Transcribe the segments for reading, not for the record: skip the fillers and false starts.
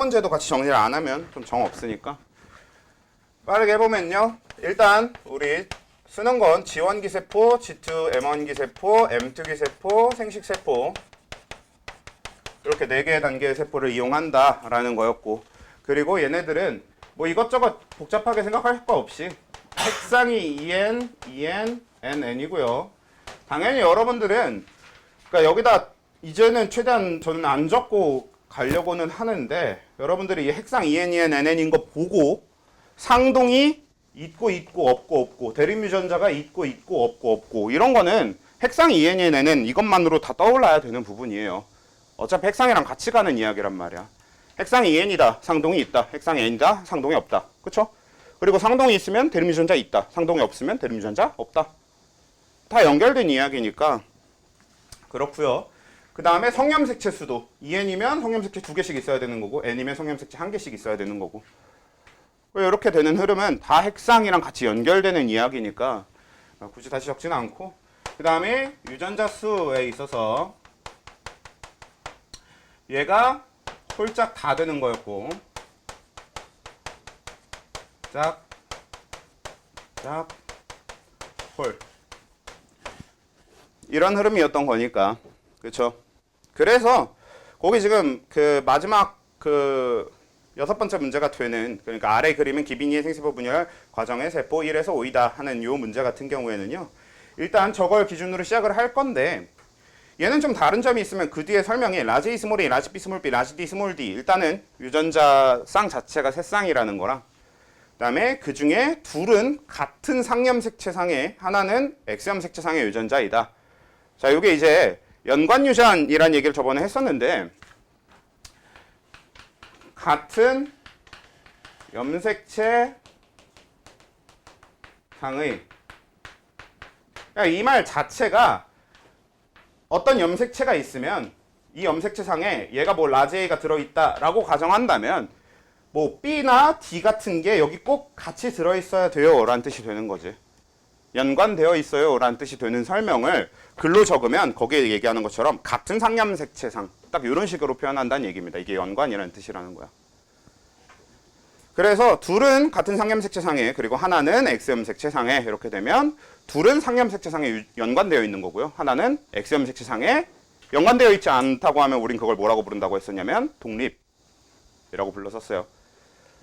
번째도 같이 정리를 안 하면 좀 정 없으니까 빠르게 해보면요. 일단 우리 쓰는 건 G1기세포, G2 M1기세포, M2기세포, 생식세포 이렇게 4개의 단계의 세포를 이용한다 라는 거였고, 그리고 얘네들은 뭐 이것저것 복잡하게 생각할 거 없이 핵상이 EN, EN, NN이고요. 당연히 여러분들은 그러니까 여기다 이제는 최대한 저는 안 적고 가려고는 하는데, 여러분들이 이 핵상 EN, EN, NN인 거 보고 상동이 있고 없고 대립유전자가 있고 없고 이런 거는 핵상 EN, EN, NN 이것만으로 다 떠올라야 되는 부분이에요. 어차피 핵상이랑 같이 가는 이야기란 말이야. 핵상이 EN이다, 상동이 있다. 핵상이 N이다, 상동이 없다. 그쵸? 그리고 상동이 있으면 대립유전자 있다. 상동이 없으면 대립유전자 없다. 다 연결된 이야기니까 그렇고요. 그 다음에 성염색체 수도 EN이면 성염색체 2개씩 있어야 되는 거고, N이면 성염색체 1개씩 있어야 되는 거고, 이렇게 되는 흐름은 다 핵상이랑 같이 연결되는 이야기니까 굳이 다시 적지는 않고, 그 다음에 유전자 수에 있어서 얘가 홀짝 다 되는 거였고, 짝, 홀. 이런 흐름이었던 거니까. 그쵸? 그래서, 거기 지금 그 마지막 그 6번째 문제가 되는, 그러니까 아래 그림은 기빈이의 생세포 분열 과정의 세포 1에서 5이다 하는 요 문제 같은 경우에는요. 일단 저걸 기준으로 시작을 할 건데, 얘는 좀 다른 점이 있으면 그 뒤에 설명이 라지 A 스몰 A, 라지 B 스몰 B, 라지 D 스몰 D. 일단은 유전자 쌍 자체가 세 쌍이라는 거랑, 그다음에 그 중에 둘은 같은 상염색체상에, 하나는 X염색체상의 유전자이다. 자, 이게 이제 연관유전이라는 얘기를 저번에 했었는데, 같은 염색체 상의, 그러니까 이 말 자체가 어떤 염색체가 있으면 이 염색체 상에 얘가 뭐 라지 A가 들어있다라고 가정한다면 뭐 B나 D 같은 게 여기 꼭 같이 들어있어야 돼요 라는 뜻이 되는 거지. 연관되어 있어요 라는 뜻이 되는 설명을 글로 적으면 거기에 얘기하는 것처럼 같은 상염색체상, 딱 이런 식으로 표현한다는 얘기입니다. 이게 연관이라는 뜻이라는 거야. 그래서 둘은 같은 상염색체상에, 그리고 하나는 X염색체상에, 이렇게 되면 둘은 상염색체상에 연관되어 있는 거고요. 하나는 X염색체상에 연관되어 있지 않다고 하면 우린 그걸 뭐라고 부른다고 했었냐면 독립이라고 불렀었어요.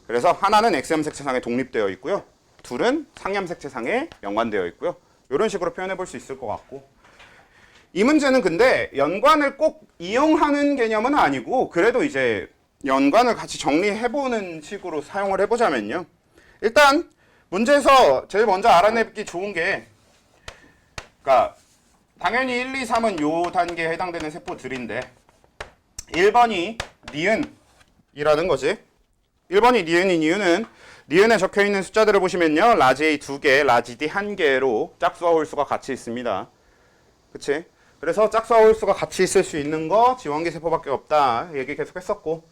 그래서 하나는 X염색체상에 독립되어 있고요. 둘은 상염색체상에 연관되어 있고요. 이런 식으로 표현해 볼 수 있을 것 같고, 이 문제는 근데 연관을 꼭 이용하는 개념은 아니고, 그래도 이제 연관을 같이 정리해보는 식으로 사용을 해보자면요. 일단 문제에서 제일 먼저 알아내기 좋은 게, 그러니까 당연히 1, 2, 3은 요 단계에 해당되는 세포들인데 1번이 니은이라는 거지. 1번이 니은인 이유는 니은에 적혀있는 숫자들을 보시면요, 라지 A 2개, 라지 D 1개로 짝수와 홀수가 같이 있습니다. 그치? 그래서 짝수와 홀수가 같이 있을 수 있는 거 지원기 세포밖에 없다 얘기 계속 했었고,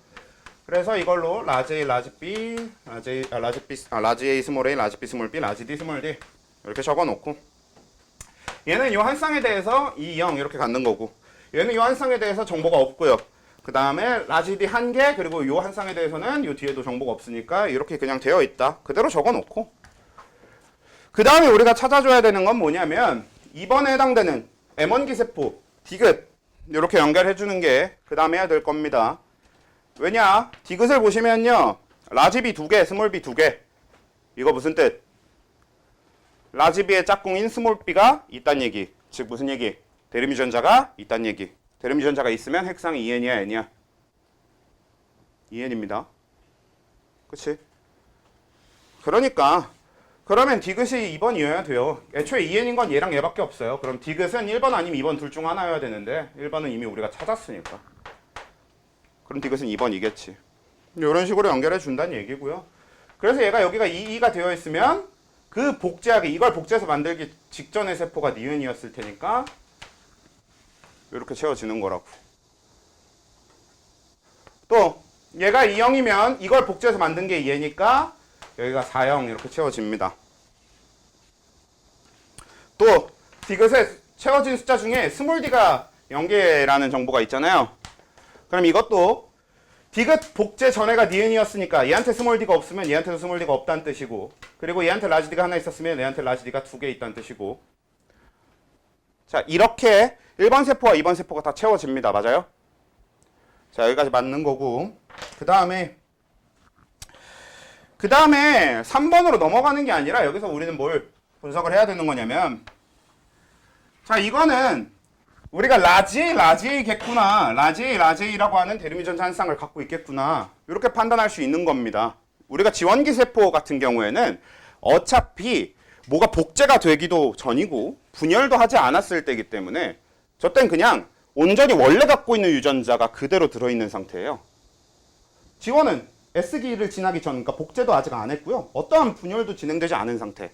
그래서 이걸로 라지 A, 라지 B, 라지 A 스몰 A, 라지 B 스몰 B, 라지 D 스몰 D 이렇게 적어놓고, 얘는 이 한 쌍에 대해서 2, 0 이렇게 갖는 거고, 얘는 이 한 쌍에 대해서 정보가 없고요. 그 다음에 라지 D 1개, 그리고 이 한 쌍에 대해서는 이 뒤에도 정보가 없으니까 이렇게 그냥 되어 있다. 그대로 적어놓고, 그 다음에 우리가 찾아줘야 되는 건 뭐냐면 2번에 해당되는 M1기 세포, 디귿 이렇게 연결해주는 게 그 다음에 해야 될 겁니다. 왜냐? 디귿을 보시면요, 라지 B 2개, 스몰 B 2개. 이거 무슨 뜻? 라지 B의 짝꿍인 스몰 B가 있단 얘기. 즉 무슨 얘기? 대립유전자가 있단 얘기. 대립유전자가 있으면 핵상이 EN이야, N이야? EN입니다. 그치? 그러니까 그러면 디귿이 2번이어야 돼요. 애초에 EN인 건 얘랑 얘밖에 없어요. 그럼 디귿은 1번 아니면 2번 둘 중 하나여야 되는데 1번은 이미 우리가 찾았으니까, 그럼 디귿은 2번이겠지. 이런 식으로 연결해 준다는 얘기고요. 그래서 얘가 여기가 2가 되어 있으면 그 복제하기, 이걸 복제해서 만들기 직전의 세포가 니은이었을 테니까 이렇게 채워지는 거라고. 또 얘가 2형이면 이걸 복제해서 만든 게 2니까 여기가 4형 이렇게 채워집니다. 또 디귿에 채워진 숫자 중에 스몰 d가 0개라는 정보가 있잖아요. 그럼 이것도 디귿 복제 전에가 니은이었으니까 얘한테 스몰 d가 없으면 얘한테도 스몰 d가 없다는 뜻이고, 그리고 얘한테 라지 d가 하나 있었으면 얘한테 라지 d가 2개 있다는 뜻이고. 자, 이렇게 1번 세포와 2번 세포가 다 채워집니다. 맞아요? 자, 여기까지 맞는 거고, 그 다음에 3번으로 넘어가는 게 아니라 여기서 우리는 뭘 분석을 해야 되는 거냐면, 자, 이거는 우리가 라지겠구나, 라지라고 하는 대립유전자 한 쌍을 갖고 있겠구나, 이렇게 판단할 수 있는 겁니다. 우리가 지원기 세포 같은 경우에는 어차피 뭐가 복제가 되기도 전이고 분열도 하지 않았을 때이기 때문에 저 땐 그냥 온전히 원래 갖고 있는 유전자가 그대로 들어있는 상태예요. 지원은 S기를 지나기 전, 그러니까 복제도 아직 안 했고요. 어떠한 분열도 진행되지 않은 상태.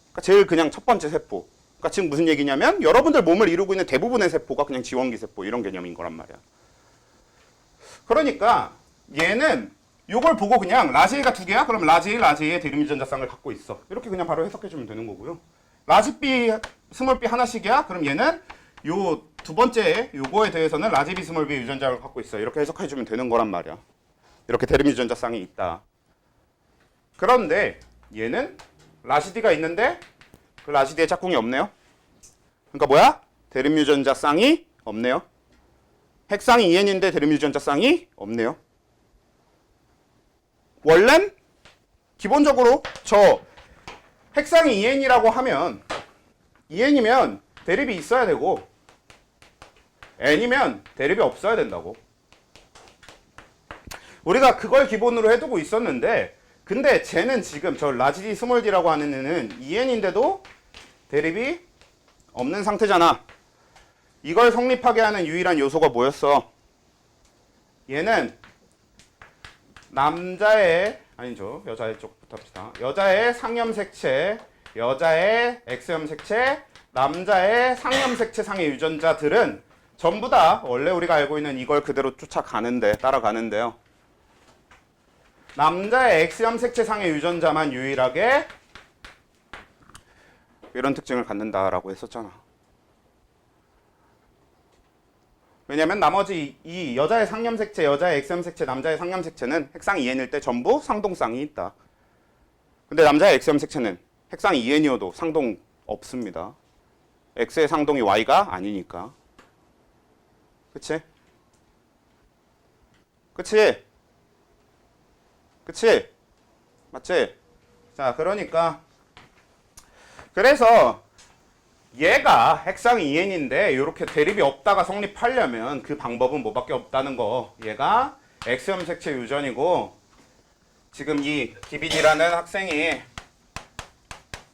그러니까 제일 그냥 첫 번째 세포. 그러니까 지금 무슨 얘기냐면 여러분들 몸을 이루고 있는 대부분의 세포가 그냥 지원기 세포 이런 개념인 거란 말이야. 그러니까 얘는 요걸 보고 그냥 라지가 2개야? 그럼 라지의 대립유전자 쌍을 갖고 있어. 이렇게 그냥 바로 해석해주면 되는 거고요. 라지 B, 스몰 B 하나씩이야? 그럼 얘는 요 두 번째 요거에 대해서는 라지 B, 스몰 B 유전자를 갖고 있어. 이렇게 해석해주면 되는 거란 말이야. 이렇게 대립유전자 쌍이 있다. 그런데 얘는 라지 D가 있는데 그 라지 D에 짝꿍이 없네요. 그러니까 뭐야? 대립유전자 쌍이 없네요. 핵쌍이 2N인데 대립유전자 쌍이 없네요. 원래는 기본적으로 저 핵쌍이 2N이라고 하면 2N이면 대립이 있어야 되고 N이면 대립이 없어야 된다고. 우리가 그걸 기본으로 해두고 있었는데, 근데 쟤는 지금 저 라지 D 스몰 D라고 하는 애는 2N인데도 대립이 없는 상태잖아. 이걸 성립하게 하는 유일한 요소가 뭐였어? 얘는 남자의, 아니죠, 여자의 쪽부터 합시다. 여자의 상염색체, 여자의 X염색체, 남자의 상염색체상의 유전자들은 전부 다 원래 우리가 알고 있는 이걸 그대로 따라가는데요. 남자의 X염색체상의 유전자만 유일하게 이런 특징을 갖는다라고 했었잖아. 왜냐면 나머지 이 여자의 상염색체, 여자의 X염색체, 남자의 상염색체는 핵상 2N일 때 전부 상동쌍이 있다. 근데 남자의 X염색체는 핵상 2N이어도 상동 없습니다. X의 상동이 Y가 아니니까. 그치? 그치? 그치? 맞지? 자, 그러니까 그래서 얘가 핵상 2N인데 이렇게 대립이 없다가 성립하려면 그 방법은 뭐밖에 없다는 거. 얘가 X염색체 유전이고 지금 이 기빈이라는 학생이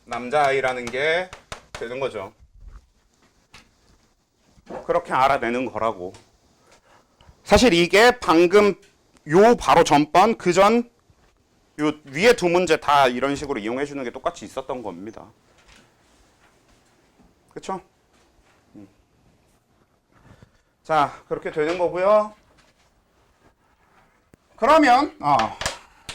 남자아이라는 게 되는 거죠. 그렇게 알아내는 거라고. 사실 이게 방금 요 바로 전번 그전 요 위에 두 문제 다 이런 식으로 이용해 주는 게 똑같이 있었던 겁니다. 그쵸? 자, 그렇게 되는 거고요. 그러면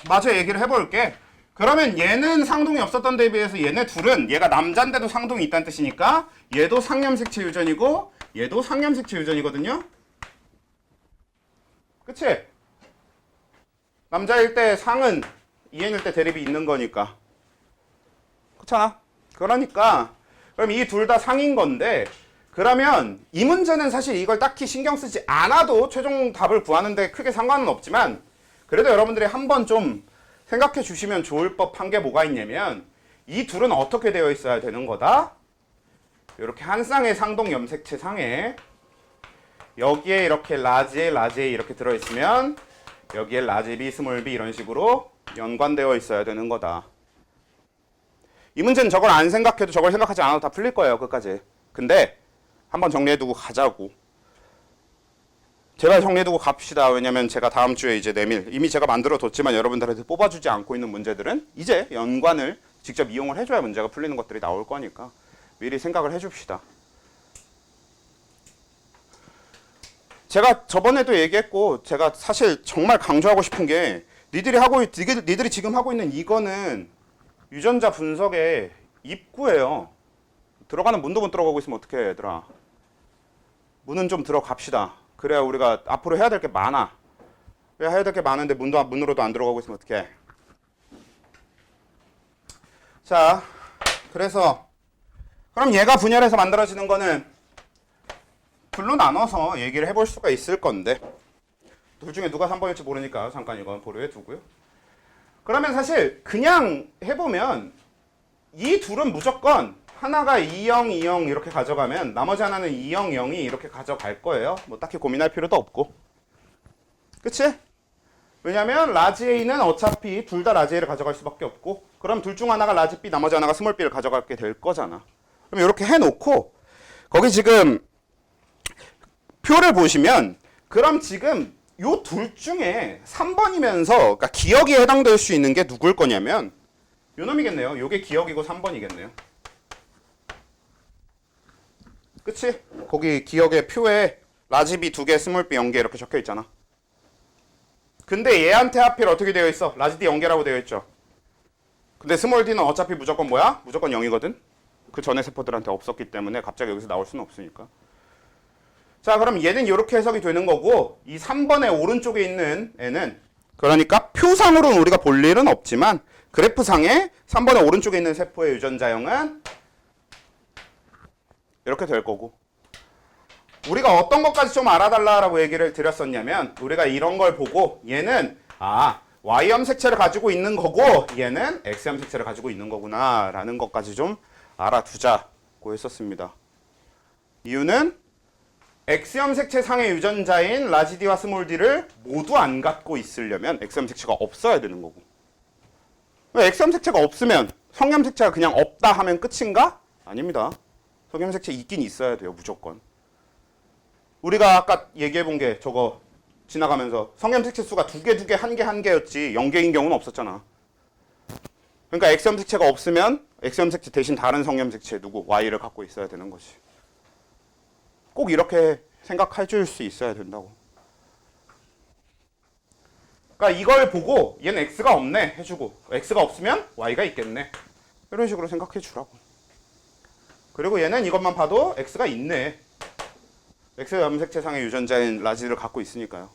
마저 얘기를 해볼게. 그러면 얘는 상동이 없었던 데 비해서 얘네 둘은 얘가 남자인데도 상동이 있다는 뜻이니까 얘도 상염색체 유전이고 얘도 상염색체 유전이거든요. 그치? 남자일 때 상은 2N일 때 대립이 있는 거니까. 그렇잖아? 그러니까 그럼 이 둘 다 상인 건데, 그러면 이 문제는 사실 이걸 딱히 신경 쓰지 않아도 최종 답을 구하는데 크게 상관은 없지만 그래도 여러분들이 한번 좀 생각해 주시면 좋을 법한 게 뭐가 있냐면 이 둘은 어떻게 되어 있어야 되는 거다? 이렇게 한 쌍의 상동 염색체 상에 여기에 이렇게 라지에 이렇게 들어있으면 여기에 라지 B, 스몰 B 이런 식으로 연관되어 있어야 되는 거다. 이 문제는 저걸 안 생각해도 저걸 생각하지 않아도 다 풀릴 거예요. 끝까지. 근데 한번 정리해두고 가자고. 제발 정리해두고 갑시다. 왜냐면 제가 다음 주에 이제 내밀, 이미 제가 만들어뒀지만 여러분들한테 뽑아주지 않고 있는 문제들은 이제 연관을 직접 이용을 해줘야 문제가 풀리는 것들이 나올 거니까 미리 생각을 해줍시다. 제가 저번에도 얘기했고 제가 사실 정말 강조하고 싶은 게 니들이 지금 하고 있는 이거는 유전자 분석의 입구예요. 들어가는 문도 못 들어가고 있으면 어떡해, 얘들아. 문은 좀 들어갑시다. 그래야 우리가 앞으로 해야 될 게 많아. 왜 해야 될 게 많은데 문으로도 안 들어가고 있으면 어떡해. 자, 그래서 그럼 얘가 분열해서 만들어지는 거는 둘로 나눠서 얘기를 해볼 수가 있을 건데 둘 중에 누가 3번일지 모르니까 잠깐 이건 보류해 두고요. 그러면 사실 그냥 해보면 이 둘은 무조건 하나가 2,0, 2,0 이렇게 가져가면 나머지 하나는 2,0, 0이 이렇게 가져갈 거예요. 뭐 딱히 고민할 필요도 없고. 그치? 왜냐면 라지 A는 어차피 둘 다 라지 A를 가져갈 수밖에 없고 그럼 둘 중 하나가 라지 B 나머지 하나가 스몰 B를 가져가게 될 거잖아. 그럼 이렇게 해놓고 거기 지금 표를 보시면 그럼 지금 요 둘 중에 3번이면서 그러니까 기억이 해당될 수 있는 게 누굴 거냐면 요 놈이겠네요. 요게 기억이고 3번이겠네요. 그치? 거기 기억의 표에 라지 B 2개, 스몰 B 0개 이렇게 적혀 있잖아. 근데 얘한테 하필 어떻게 되어 있어? 라지 D 0개라고 되어 있죠. 근데 스몰 D는 어차피 무조건 뭐야? 무조건 0이거든? 그 전에 세포들한테 없었기 때문에 갑자기 여기서 나올 수는 없으니까. 자, 그럼 얘는 이렇게 해석이 되는 거고 이 3번의 오른쪽에 있는 애는 그러니까 표상으로는 우리가 볼 일은 없지만 그래프상에 3번의 오른쪽에 있는 세포의 유전자형은 이렇게 될 거고 우리가 어떤 것까지 좀 알아달라고 얘기를 드렸었냐면 우리가 이런 걸 보고 얘는 Y염 색채를 가지고 있는 거고 얘는 X염 색채를 가지고 있는 거구나 라는 것까지 좀 알아두자고 했었습니다. 이유는 X염 색채 상의 유전자인 라지 D와 스몰 D를 모두 안 갖고 있으려면 X염 색채가 없어야 되는 거고 X염 색채가 없으면 성염 색채가 그냥 없다 하면 끝인가? 아닙니다. 성염 색채 있긴 있어야 돼요. 무조건. 우리가 아까 얘기해 본 게 저거 지나가면서 성염 색채 수가 2개, 2개, 1개, 1개였지 0개인 경우는 없었잖아. 그러니까 X염 색채가 없으면 X염 색채 대신 다른 성염 색채 누구 Y를 갖고 있어야 되는 거지. 꼭 이렇게 생각해 줄 수 있어야 된다고. 그러니까 이걸 보고 얘는 X가 없네 해주고 X가 없으면 Y가 있겠네 이런 식으로 생각해 주라고. 그리고 얘는 이것만 봐도 X가 있네. X 염색체상의 유전자인 라지를 갖고 있으니까요.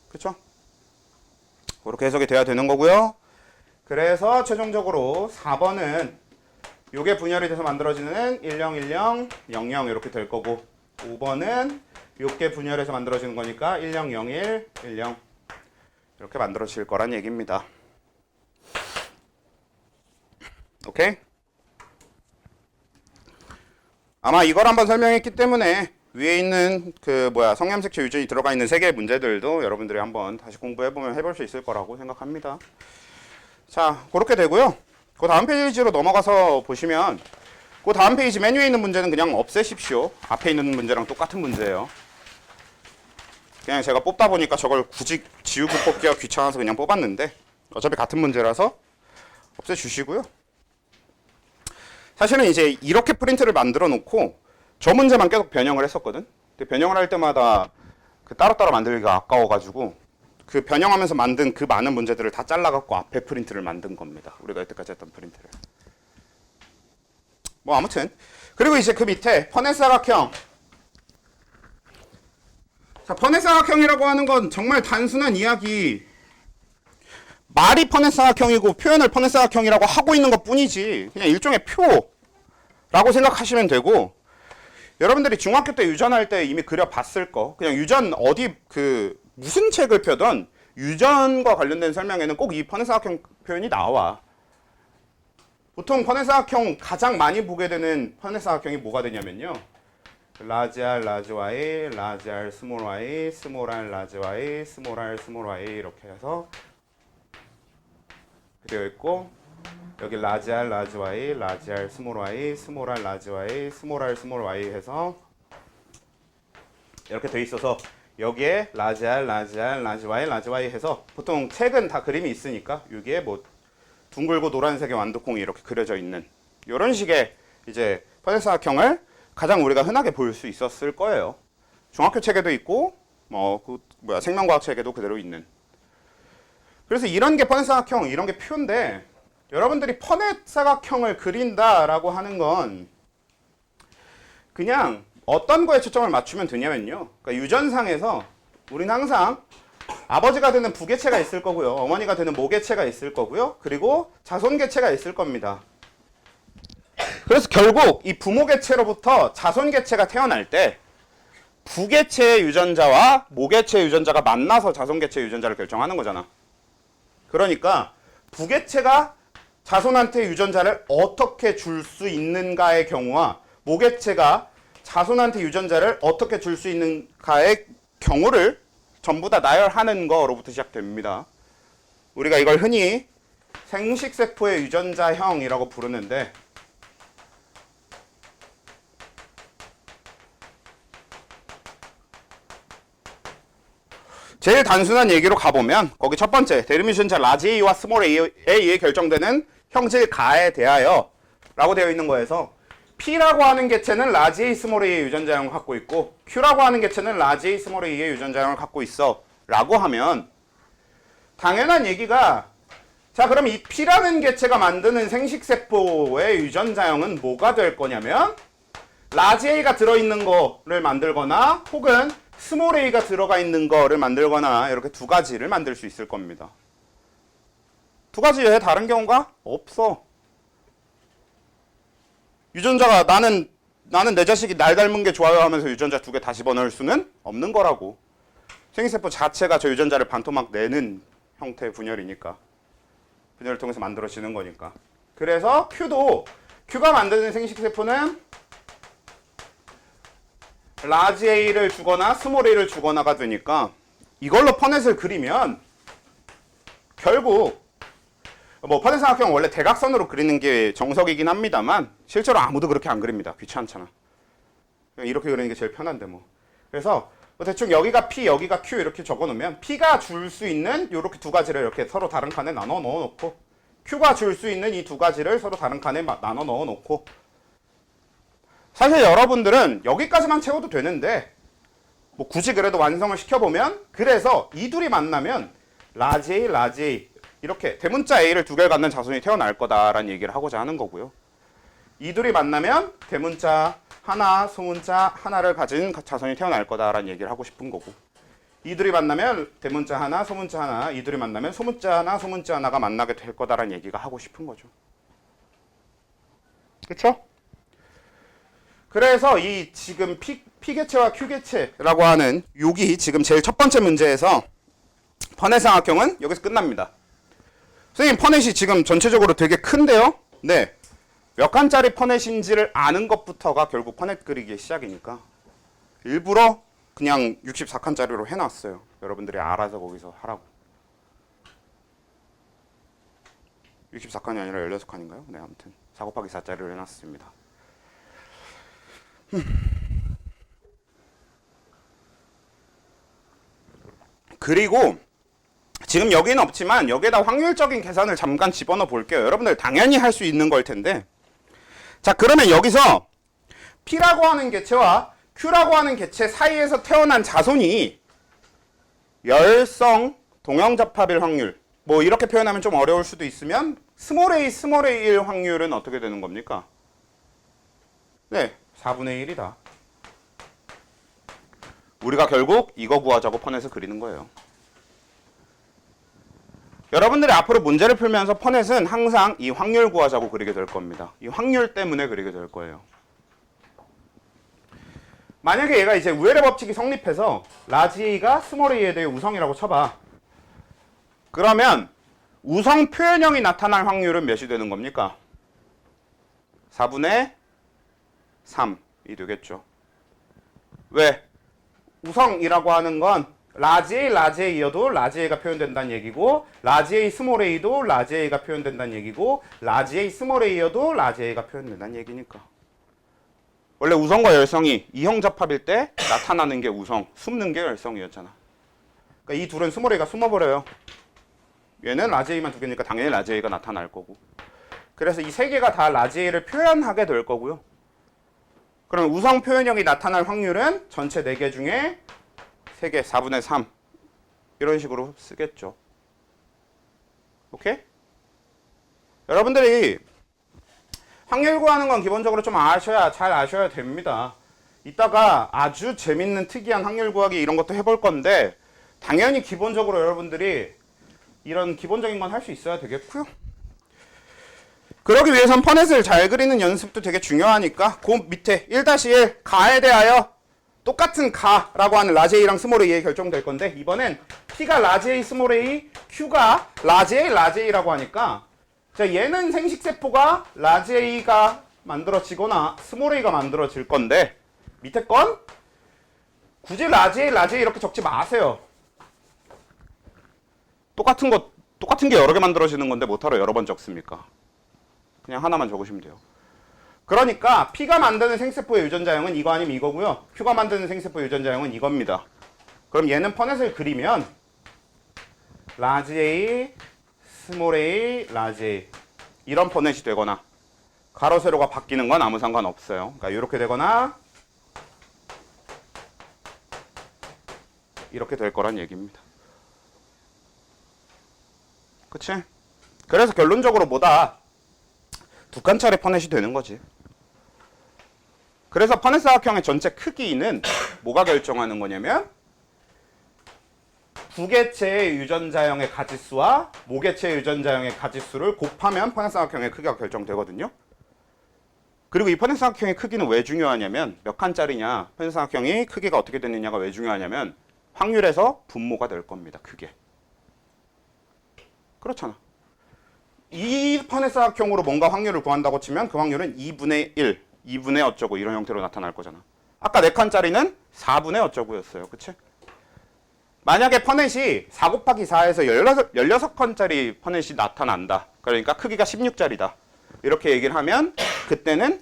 그렇죠? 그렇게 해석이 돼야 되는 거고요. 그래서 최종적으로 4번은 요게 분열이 돼서 만들어지는 10, 10, 00 이렇게 될 거고 5번은 요게 분열해서 만들어지는 거니까 10, 01, 10 이렇게 만들어질 거란 얘기입니다. 오케이? 아마 이걸 한번 설명했기 때문에 위에 있는 성염색체 유전이 들어가 있는 3개의 문제들도 여러분들이 한번 다시 공부해보면 해볼 수 있을 거라고 생각합니다. 자, 그렇게 되고요. 그 다음 페이지로 넘어가서 보시면 그 다음 페이지 메뉴에 있는 문제는 그냥 없애십시오. 앞에 있는 문제랑 똑같은 문제예요. 그냥 제가 뽑다 보니까 저걸 굳이 지우고 뽑기가 귀찮아서 그냥 뽑았는데 어차피 같은 문제라서 없애주시고요. 사실은 이제 이렇게 프린트를 만들어 놓고 저 문제만 계속 변형을 했었거든. 근데 변형을 할 때마다 그 따로따로 만들기가 아까워가지고 그 변형하면서 만든 그 많은 문제들을 다 잘라갖고 앞에 프린트를 만든 겁니다. 우리가 여태까지 했던 프린트를. 뭐 아무튼 그리고 이제 그 밑에 퍼넷 사각형. 자, 퍼넷 사각형이라고 하는 건 정말 단순한 이야기. 말이 퍼넷 사각형이고 표현을 퍼넷 사각형이라고 하고 있는 것 뿐이지 그냥 일종의 표라고 생각하시면 되고 여러분들이 중학교 때 유전할 때 이미 그려봤을 거 그냥 유전 어디 무슨 책을 펴던 유전과 관련된 설명에는 꼭 이 퍼넷 사각형 표현이 나와. 보통 퍼넷 사각형 가장 많이 보게 되는 퍼넷 사각형이 뭐가 되냐면요 라지 R, 라지 Y, 라지 R, 스몰 y, 스몰 R, 라지 Y, 스몰 R, 스몰 y 이렇게 해서 되어 있고 여기 라지 R, 라지 Y, 라지 R, 스몰 y, 스몰 R, 라지 Y, 스몰 R, 스몰 y 해서 이렇게 돼 있어서 여기에 라지 R, 라지 R, 라지 Y, 라지 Y 해서 보통 책은 다 그림이 있으니까 여기에 뭐 둥글고 노란색의 완두콩이 이렇게 그려져 있는 이런 식의 이제 퍼넷 사각형을 가장 우리가 흔하게 볼 수 있었을 거예요. 중학교 책에도 있고 생명과학 책에도 그대로 있는. 그래서 이런 게 퍼넷 사각형, 이런 게 표인데 여러분들이 퍼넷 사각형을 그린다라고 하는 건 그냥 어떤 거에 초점을 맞추면 되냐면요. 그러니까 유전상에서 우리는 항상 아버지가 되는 부개체가 있을 거고요. 어머니가 되는 모개체가 있을 거고요. 그리고 자손개체가 있을 겁니다. 그래서 결국 이 부모개체로부터 자손개체가 태어날 때 부개체의 유전자와 모개체의 유전자가 만나서 자손개체의 유전자를 결정하는 거잖아. 그러니까 부개체가 자손한테 유전자를 어떻게 줄 수 있는가의 경우와 모개체가 자손한테 유전자를 어떻게 줄 수 있는가의 경우를 전부 다 나열하는 거로부터 시작됩니다. 우리가 이걸 흔히 생식세포의 유전자형이라고 부르는데 제일 단순한 얘기로 가보면 거기 첫 번째 데르미유전자 라지 A와 스몰 a에 결정되는 형질 가에 대하여 라고 되어 있는 거에서 P라고 하는 개체는 라지 A 스몰 A의 유전자형을 갖고 있고 Q라고 하는 개체는 라지 A 스몰 A의 유전자형을 갖고 있어 라고 하면 당연한 얘기가 자 그럼 이 P라는 개체가 만드는 생식세포의 유전자형은 뭐가 될 거냐면 라지 A가 들어있는 거를 만들거나 혹은 스몰 a가 들어가 있는 거를 만들거나 이렇게 두 가지를 만들 수 있을 겁니다. 두 가지 외에 다른 경우가 없어. 유전자가 나는 내 자식이 날 닮은 게 좋아요 하면서 유전자 두 개 다 집어넣을 수는 없는 거라고. 생식세포 자체가 저 유전자를 반토막 내는 형태의 분열이니까. 분열을 통해서 만들어지는 거니까. 그래서 Q가 만드는 생식세포는 라지 A를 주거나 스몰 A를 주거나가 되니까 이걸로 퍼넷을 그리면 결국 뭐 퍼넷 삼각형 원래 대각선으로 그리는 게 정석이긴 합니다만 실제로 아무도 그렇게 안 그립니다. 귀찮잖아. 이렇게 그리는 게 제일 편한데 뭐. 그래서 뭐 대충 여기가 P, 여기가 Q 이렇게 적어놓으면 P가 줄 수 있는 이렇게 두 가지를 이렇게 서로 다른 칸에 나눠 넣어놓고 Q가 줄 수 있는 이 두 가지를 서로 다른 칸에 나눠 넣어놓고 사실 여러분들은 여기까지만 채워도 되는데 뭐 굳이 그래도 완성을 시켜보면 그래서 이 둘이 만나면 라지 A 이렇게 대문자 A를 두 개를 갖는 자손이 태어날 거다라는 얘기를 하고자 하는 거고요. 이 둘이 만나면 대문자 하나, 소문자 하나를 가진 자손이 태어날 거다라는 얘기를 하고 싶은 거고 이 둘이 만나면 대문자 하나, 소문자 하나 이 둘이 만나면 소문자 하나, 소문자 하나가 만나게 될 거다라는 얘기가 하고 싶은 거죠. 그쵸? 그래서 이 지금 P개체와 Q개체라고 하는 여기 지금 제일 첫 번째 문제에서 퍼넷 삼각형은 여기서 끝납니다. 선생님 퍼넷이 지금 전체적으로 되게 큰데요? 네. 몇 칸짜리 퍼넷인지를 아는 것부터가 결국 퍼넷 그리기의 시작이니까 일부러 그냥 64칸짜리로 해놨어요. 여러분들이 알아서 거기서 하라고. 64칸이 아니라 16칸인가요? 네, 아무튼 4 곱하기 4짜리로 해놨습니다. 그리고 지금 여기는 없지만 여기에다 확률적인 계산을 잠깐 집어넣어 볼게요. 여러분들 당연히 할 수 있는 걸 텐데 자 그러면 여기서 P라고 하는 개체와 Q라고 하는 개체 사이에서 태어난 자손이 열성 동형잡합일 확률 뭐 이렇게 표현하면 좀 어려울 수도 있으면 스몰 a일 확률은 어떻게 되는 겁니까? 네 4분의 1이다. 우리가 결국 이거 구하자고 퍼넷을 그리는 거예요. 여러분들이 앞으로 문제를 풀면서 퍼넷은 항상 이 확률 구하자고 그리게 될 겁니다. 이 확률 때문에 그리게 될 거예요. 만약에 얘가 이제 우열의 법칙이 성립해서 라지 A가 스몰 a에 대해 우성이라고 쳐봐. 그러면 우성 표현형이 나타날 확률은 몇이 되는 겁니까? 4분의 3이 되겠죠. 왜? 우성이라고 하는 건 라지 A여도 라지 A가 표현된다는 얘기고 라지 A 스몰 A도 라지 A가 표현된다는 얘기고 라지 A 스몰 A여도 라지 A가 표현된다는 얘기니까. 원래 우성과 열성이 이형잡합일 때 나타나는 게 우성, 숨는 게 열성이었잖아. 그러니까 이 둘은 스몰 A가 숨어버려요. 얘는 라지 A만 두 개니까 당연히 라지 A가 나타날 거고. 그래서 이 세 개가 다 라지 A를 표현하게 될 거고요. 그럼 우성 표현형이 나타날 확률은 전체 4개 중에 3개, 4분의 3 이런 식으로 쓰겠죠. 오케이? 여러분들이 확률 구하는 건 기본적으로 좀 잘 아셔야 됩니다. 이따가 아주 재밌는 특이한 확률 구하기 이런 것도 해볼 건데 당연히 기본적으로 여러분들이 이런 기본적인 건 할 수 있어야 되겠고요. 그러기 위해선 퍼넷을 잘 그리는 연습도 되게 중요하니까 그 밑에 1-1 가에 대하여 똑같은 가라고 하는 라지 A랑 스몰 A에 결정될 건데 이번엔 P가 라지 A 스몰 A, Q가 라지 A 라지 A라고 하니까 자 얘는 생식세포가 라지 A가 만들어지거나 스몰 A가 만들어질 건데 밑에 건 굳이 라지 A 라지 A 이렇게 적지 마세요. 똑같은 게 여러 개 만들어지는 건데 뭐하러 여러 번 적습니까? 그냥 하나만 적으시면 돼요. 그러니까 P가 만드는 생세포의 유전자형은 이거 아니면 이거고요. Q가 만드는 생세포의 유전자형은 이겁니다. 그럼 얘는 퍼넷을 그리면 라지 A, 스몰 A, 라지 A 이런 퍼넷이 되거나 가로 세로가 바뀌는 건 아무 상관없어요. 그러니까 이렇게 되거나 이렇게 될 거란 얘기입니다. 그치? 그래서 결론적으로 뭐다? 두 칸짜리 퍼넷이 되는 거지. 그래서 퍼넷 사각형의 전체 크기는 뭐가 결정하는 거냐면 부개체의 유전자형의 가지수와 모개체의 유전자형의 가지수를 곱하면 퍼넷 사각형의 크기가 결정되거든요. 그리고 이 퍼넷 사각형의 크기는 왜 중요하냐면 몇 칸짜리냐, 퍼넷 사각형이 크기가 어떻게 되느냐가 왜 중요하냐면 확률에서 분모가 될 겁니다. 그게. 그렇잖아. 이 퍼넷 사각형으로 뭔가 확률을 구한다고 치면 그 확률은 2분의 1, 2분의 어쩌고 이런 형태로 나타날 거잖아. 아까 4칸짜리는 4분의 어쩌고였어요. 그치? 만약에 퍼넷이 4 곱하기 4에서 16칸짜리 퍼넷이 나타난다. 그러니까 크기가 16짜리다. 이렇게 얘기를 하면 그때는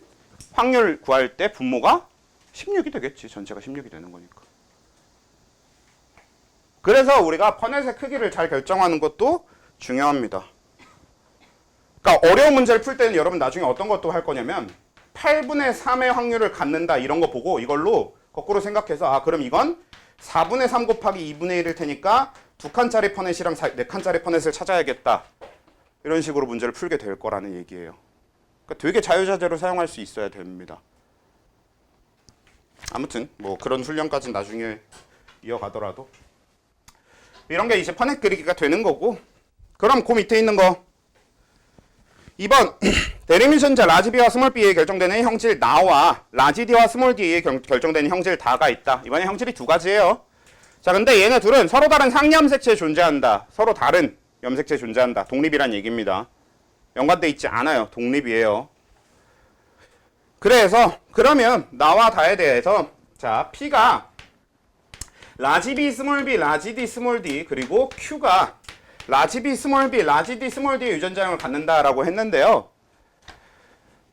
확률 구할 때 분모가 16이 되겠지. 전체가 16이 되는 거니까. 그래서 우리가 퍼넷의 크기를 잘 결정하는 것도 중요합니다. 그러니까 어려운 문제를 풀 때는 여러분 나중에 어떤 것도 할 거냐면 8분의 3의 확률을 갖는다 이런 거 보고 이걸로 거꾸로 생각해서 아 그럼 이건 4분의 3 곱하기 2분의 1일 테니까 2칸짜리 퍼넷이랑 4칸짜리 퍼넷을 찾아야겠다. 이런 식으로 문제를 풀게 될 거라는 얘기예요. 그러니까 되게 자유자재로 사용할 수 있어야 됩니다. 아무튼 뭐 그런 훈련까지는 나중에 이어가더라도 이런 게 이제 퍼넷 그리기가 되는 거고 그럼 그 밑에 있는 거 2번 대립 유전자 라지 B와 스몰 B에 결정되는 형질 나와 라지 D와 스몰 D에 결정되는 형질 다가 있다. 이번에 형질이 두 가지예요. 자 근데 얘네 둘은 서로 다른 상염색체에 존재한다. 서로 다른 염색체에 존재한다. 독립이란 얘기입니다. 연관돼 있지 않아요. 독립이에요. 그래서 그러면 나와 다에 대해서 자 P가 라지 B 스몰 B 라지 D 스몰 D 그리고 Q가 라지 B 스몰 B, 라지 D 스몰 D의 유전자형을 갖는다라고 했는데요.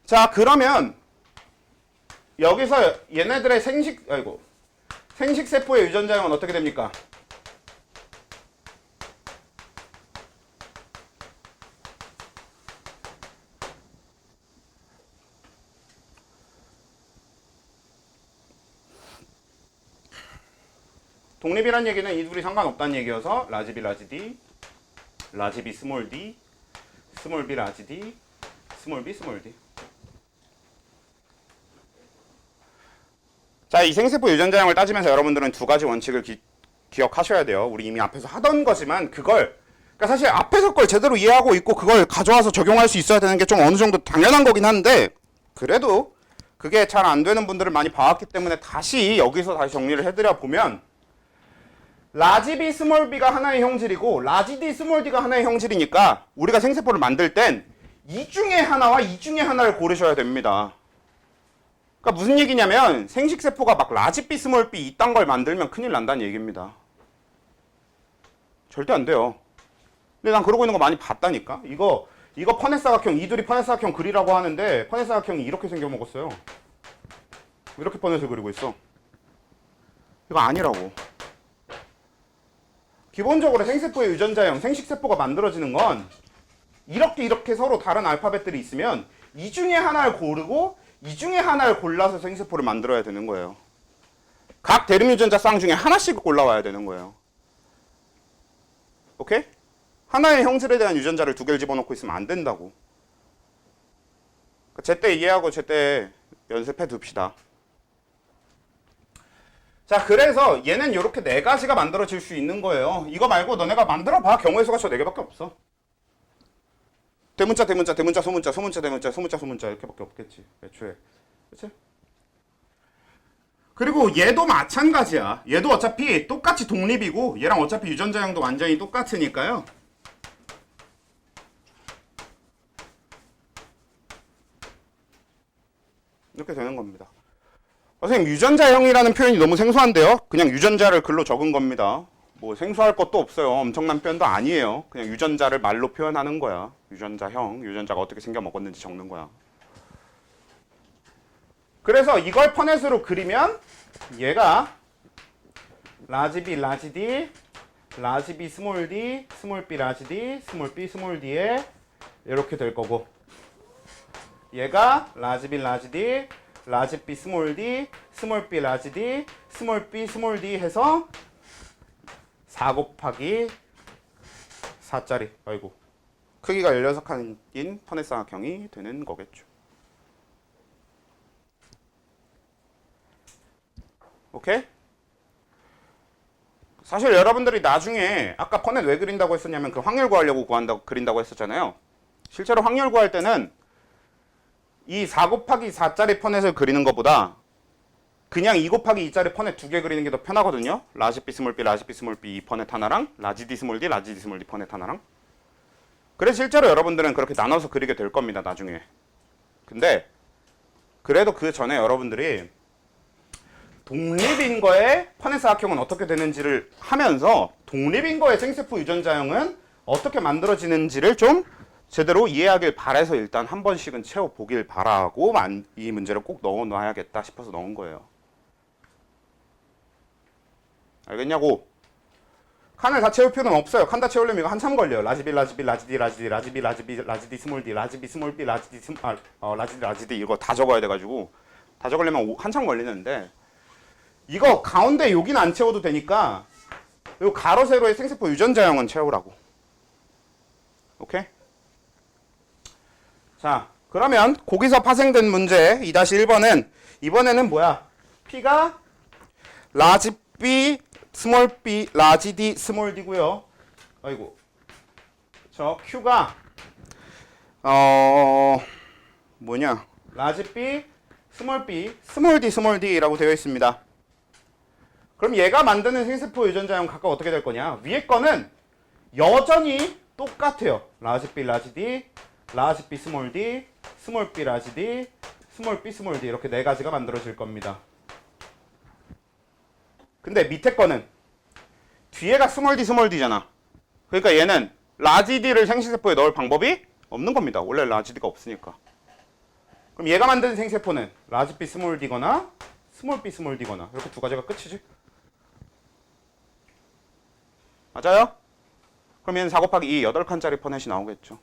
자, 그러면 여기서 얘네들의 생식세포의 유전자형은 어떻게 됩니까? 독립이란 얘기는 이 둘이 상관없다는 얘기여서 라지 B, 라지 D 라지 B 스몰 D, 스몰 B 라지 D, 스몰 B 스몰 D. 자, 이 생세포 유전자형을 따지면서 여러분들은 두 가지 원칙을 기억하셔야 돼요. 우리 이미 앞에서 하던 거지만 그러니까 사실 앞에서 걸 제대로 이해하고 있고 그걸 가져와서 적용할 수 있어야 되는 게 좀 어느 정도 당연한 거긴 한데 그래도 그게 잘 안 되는 분들을 많이 봐왔기 때문에 여기서 다시 정리를 해드려 보면 라지 B 스몰 B가 하나의 형질이고 라지 D 스몰 D가 하나의 형질이니까 우리가 생세포를 만들 땐 이 중에 하나와 이 중에 하나를 고르셔야 됩니다. 그러니까 무슨 얘기냐면 생식세포가 막 라지 B 스몰 B 이딴 걸 만들면 큰일 난다는 얘기입니다. 절대 안 돼요. 근데 난 그러고 있는 거 많이 봤다니까. 이거 퍼넷 사각형 이 둘이 퍼넷 사각형 그리라고 하는데 퍼넷 사각형이 이렇게 생겨먹었어요. 이렇게 퍼넷을 그리고 있어. 이거 아니라고. 기본적으로 생세포의 유전자형, 생식세포가 만들어지는 건 이렇게 서로 다른 알파벳들이 있으면 이 중에 하나를 고르고 이 중에 하나를 골라서 생세포를 만들어야 되는 거예요. 각 대립 유전자 쌍 중에 하나씩 골라와야 되는 거예요. 오케이? 하나의 형질에 대한 유전자를 두 개를 집어넣고 있으면 안 된다고. 제때 이해하고 제때 연습해 둡시다. 자, 그래서 얘는 이렇게 네 가지가 만들어질 수 있는 거예요. 이거 말고 너네가 만들어봐. 경우의 수가 저 네 개밖에 없어. 대문자, 대문자, 대문자, 소문자, 소문자, 대문자, 소문자, 소문자 이렇게밖에 없겠지. 애초에. 그치? 그리고 얘도 마찬가지야. 얘도 어차피 똑같이 독립이고 얘랑 어차피 유전자형도 완전히 똑같으니까요. 이렇게 되는 겁니다. 선생님, 유전자형이라는 표현이 너무 생소한데요? 그냥 유전자를 글로 적은 겁니다. 뭐 생소할 것도 없어요. 엄청난 표현도 아니에요. 그냥 유전자를 말로 표현하는 거야. 유전자형, 유전자가 어떻게 생겨 먹었는지 적는 거야. 그래서 이걸 퍼넷으로 그리면 얘가 라지 B, 라지 D, 라지 B 스몰 d, 스몰 B 라지 D, 스몰 B 스몰 D에 이렇게 될 거고 얘가 라지 B, 라지 D, 라지 B 스몰 d, 스몰 B 라지 D, 스몰 B 스몰 D 해서 4 곱하기 4짜리 아이고 크기가 16칸인 퍼넷 삼각형이 되는 거겠죠. 오케이? 사실 여러분들이 나중에 아까 퍼넷 왜 그린다고 했었냐면 그 확률 구하려고 그린다고 했었잖아요. 실제로 확률 구할 때는 이 4 곱하기 4짜리 퍼넷을 그리는 것보다 그냥 2 곱하기 2짜리 퍼넷 2개 그리는 게 더 편하거든요. 라지 B 스몰 B, 라지 B 스몰 B 퍼넷 하나랑 라지 D 스몰 D, 라지 D 스몰 D 퍼넷 하나랑. 그래서 실제로 여러분들은 그렇게 나눠서 그리게 될 겁니다. 나중에. 근데 그래도 그 전에 여러분들이 독립인거의 퍼넷 사각형은 어떻게 되는지를 하면서 독립인거의 생세포 유전자형은 어떻게 만들어지는지를 좀 제대로 이해하길 바라서 일단 한 번씩은 채워보길 바라고 이 문제를 꼭 넣어놔야겠다 싶어서 넣은 거예요. 알겠냐고? 칸을 다 채울 필요는 없어요. 칸 다 채우려면 이거 한참 걸려요. 라지 B, 라지 B, 라지 D, 라지 D, 라지 B, 라지 B, 라지 D 스몰 D, 라지 B 스몰 B, 라지 D 라지 D, 라지 D 이거 다 적어야 돼가지고 다 적으려면 한참 걸리는데 이거 가운데 여기는 안 채워도 되니까 요 가로 세로의 생세포 유전자형은 채우라고. 오케이? 자, 그러면 거기서 파생된 문제 2-1번은 이번에는 뭐야? P가 라지 B, 스몰 B, 라지 D, 스몰 D고요. 아이고. 저 Q가 뭐냐? 라지 B, 스몰 B, 스몰 D, 스몰 D라고 되어 있습니다. 그럼 얘가 만드는 생세포 유전자형 각각 어떻게 될 거냐? 위에 거는 여전히 똑같아요. 라지 B, 라지 D, 라지 B 스몰 D, 스몰 B 라지 D, 스몰 B 스몰 D 이렇게 네 가지가 만들어질 겁니다. 근데 밑에 거는 뒤에가 스몰 D 스몰 D잖아. 그러니까 얘는 라지 D를 생세포에 넣을 방법이 없는 겁니다. 원래 라지 D가 없으니까. 그럼 얘가 만드는 생세포는 라지 B 스몰 D거나 스몰 B 스몰 D거나 이렇게 두 가지가 끝이지. 맞아요? 그럼 얘는 4 곱하기 2 8칸짜리 퍼넷이 나오겠죠.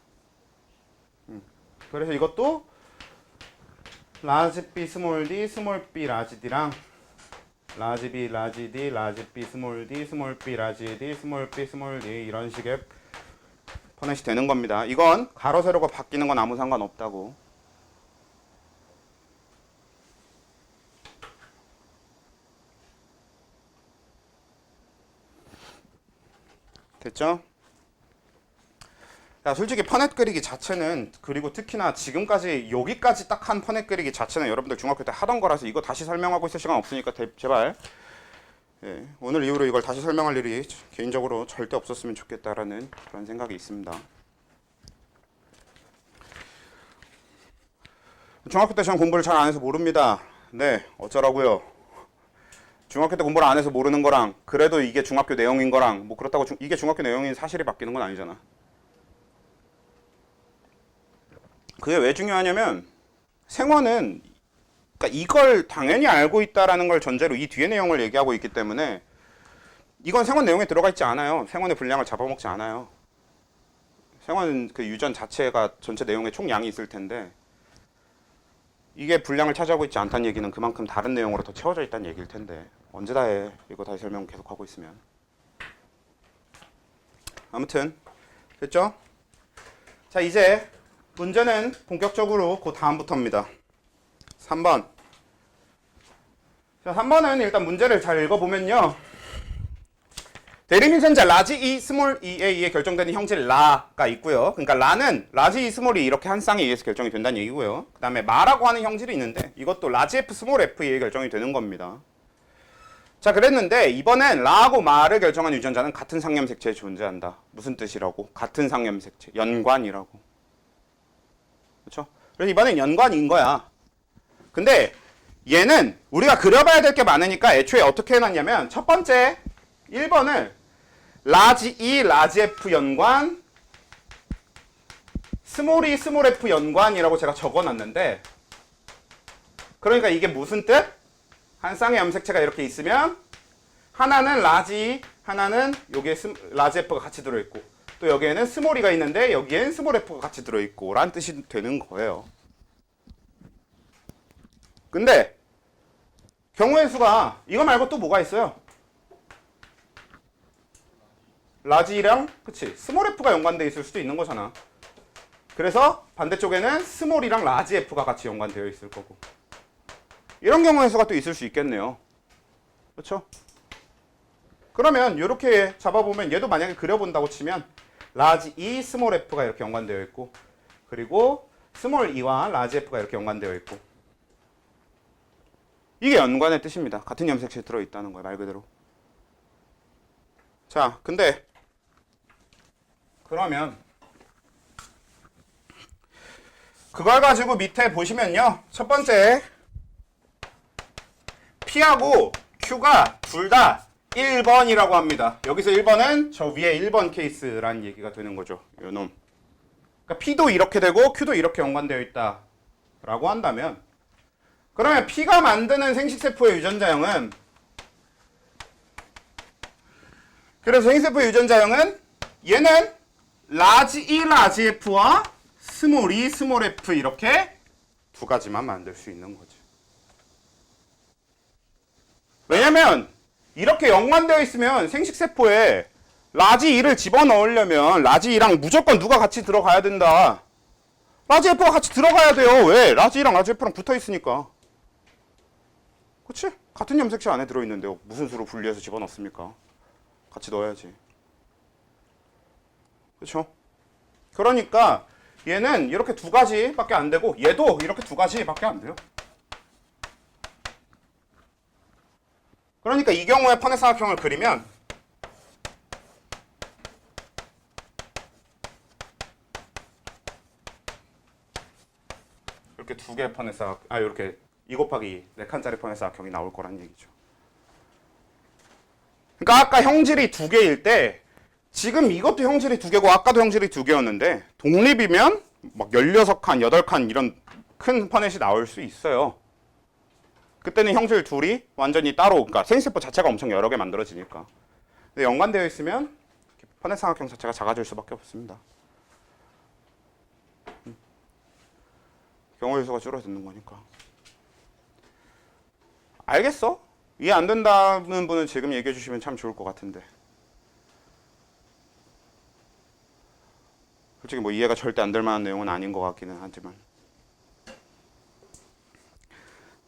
그래서 이것도 라지 B 스몰 D 스몰 B 라지 D랑 라지 B 라지 D 라지 B 스몰 D 스몰 B 라지 D 스몰 B 스몰 D 이런 식의 퍼넷이 되는 겁니다. 이건 가로 세로가 바뀌는 건 아무 상관없다고. 됐죠? 야, 솔직히 퍼넷 그리기 자체는 그리고 특히나 지금까지 여기까지 딱 한 퍼넷 그리기 자체는 여러분들 중학교 때 하던 거라서 이거 다시 설명하고 있을 시간 없으니까 제발 예, 오늘 이후로 이걸 다시 설명할 일이 개인적으로 절대 없었으면 좋겠다라는 그런 생각이 있습니다. 중학교 때 전 공부를 잘 안 해서 모릅니다. 네, 어쩌라고요. 중학교 때 공부를 안 해서 모르는 거랑 그래도 이게 중학교 내용인 거랑 뭐 그렇다고 이게 중학교 내용인 사실이 바뀌는 건 아니잖아. 그게 왜 중요하냐면 생원은 그러니까 이걸 당연히 알고 있다라는 걸 전제로 이 뒤에 내용을 얘기하고 있기 때문에 이건 생원 내용에 들어가 있지 않아요. 생원의 분량을 잡아먹지 않아요. 생원은 그 유전 자체가 전체 내용의 총량이 있을 텐데 이게 분량을 차지하고 있지 않다는 얘기는 그만큼 다른 내용으로 더 채워져 있다는 얘기일 텐데 언제 다 해. 이거 다시 설명 계속하고 있으면. 아무튼 됐죠? 자, 이제 문제는 본격적으로 그 다음부터입니다. 3번. 자, 3번은 일단 문제를 잘 읽어보면요. 대립유전자 라지 E, 스몰 e에 의해 결정되는 형질 라가 있고요. 그러니까 라는 라지 E, 스몰 E 이렇게 한 쌍에 의해서 결정이 된다는 얘기고요. 그 다음에 마라고 하는 형질이 있는데 이것도 라지 F, 스몰 F에 의해 결정이 되는 겁니다. 자, 그랬는데 이번엔 라하고 마를 결정한 유전자는 같은 상염색체에 존재한다. 무슨 뜻이라고? 같은 상염색체, 연관이라고. 그렇죠? 그래서 이번엔 연관인 거야. 근데 얘는 우리가 그려봐야 될 게 많으니까 애초에 어떻게 해놨냐면 첫 번째 1번을 라지 E, 라지 F 연관, 스몰 E, 스몰 F 연관이라고 제가 적어놨는데 그러니까 이게 무슨 뜻? 한 쌍의 염색체가 이렇게 있으면 하나는 라지 E, 하나는 여기에 라지 F가 같이 들어있고 또 여기에는 스몰 E가 있는데 여기엔 스몰 F가 같이 들어있고 라는 뜻이 되는 거예요. 근데 경우의 수가 이거 말고 또 뭐가 있어요? 라지 E랑 그치 스몰 F가 연관되어 있을 수도 있는 거잖아. 그래서 반대쪽에는 스몰 E랑 라지 F가 같이 연관되어 있을 거고 이런 경우의 수가 또 있을 수 있겠네요. 그렇죠? 그러면 이렇게 잡아보면 얘도 만약에 그려본다고 치면 라지 E, 스몰 F가 이렇게 연관되어 있고 그리고 스몰 E와 라지 F가 이렇게 연관되어 있고 이게 연관의 뜻입니다. 같은 염색체에 들어있다는 거예요. 말 그대로. 자, 근데 그러면 그걸 가지고 밑에 보시면요. 첫 번째 P하고 Q가 둘 다 1번이라고 합니다. 여기서 1번은 저 위에 1번 케이스라는 얘기가 되는 거죠. 요놈. 그러니까 P도 이렇게 되고 Q도 이렇게 연관되어 있다 라고 한다면 그러면 P가 만드는 생식세포의 유전자형은 그래서 생식세포의 유전자형은 얘는 라지 E, 라지 F와 스몰 E, 스몰 F 이렇게 두 가지만 만들 수 있는 거죠. 왜냐면 이렇게 연관되어 있으면 생식세포에 라지 E를 집어넣으려면 라지 E랑 무조건 누가 같이 들어가야 된다. 라지 F가 같이 들어가야 돼요. 왜? 라지 E랑 라지 F랑 붙어 있으니까. 그치? 같은 염색체 안에 들어있는데요. 무슨 수로 분리해서 집어넣습니까? 같이 넣어야지. 그쵸? 그러니까 얘는 이렇게 두 가지밖에 안 되고 얘도 이렇게 두 가지밖에 안 돼요. 그러니까 이 경우에 판해사각형을 그리면 이렇게 두 개의 이렇게 2 곱하기 4칸짜리 판해사각형이 나올 거란 얘기죠. 그러니까 아까 형질이 두 개일 때 지금 이것도 형질이 두 개고 아까도 형질이 두 개였는데 독립이면 막 16칸, 8칸 이런 큰 파넷이 나올 수 있어요. 그때는 형질 둘이 완전히 따로, 그러니까 생식세포 자체가 엄청 여러 개 만들어지니까. 근데 연관되어 있으면 파넷 삼각형 자체가 작아질 수밖에 없습니다. 경우의 수가 줄어드는 거니까. 알겠어? 이해 안 된다는 분은 지금 얘기해 주시면 참 좋을 것 같은데. 솔직히 뭐 이해가 절대 안 될 만한 내용은 아닌 것 같기는 하지만.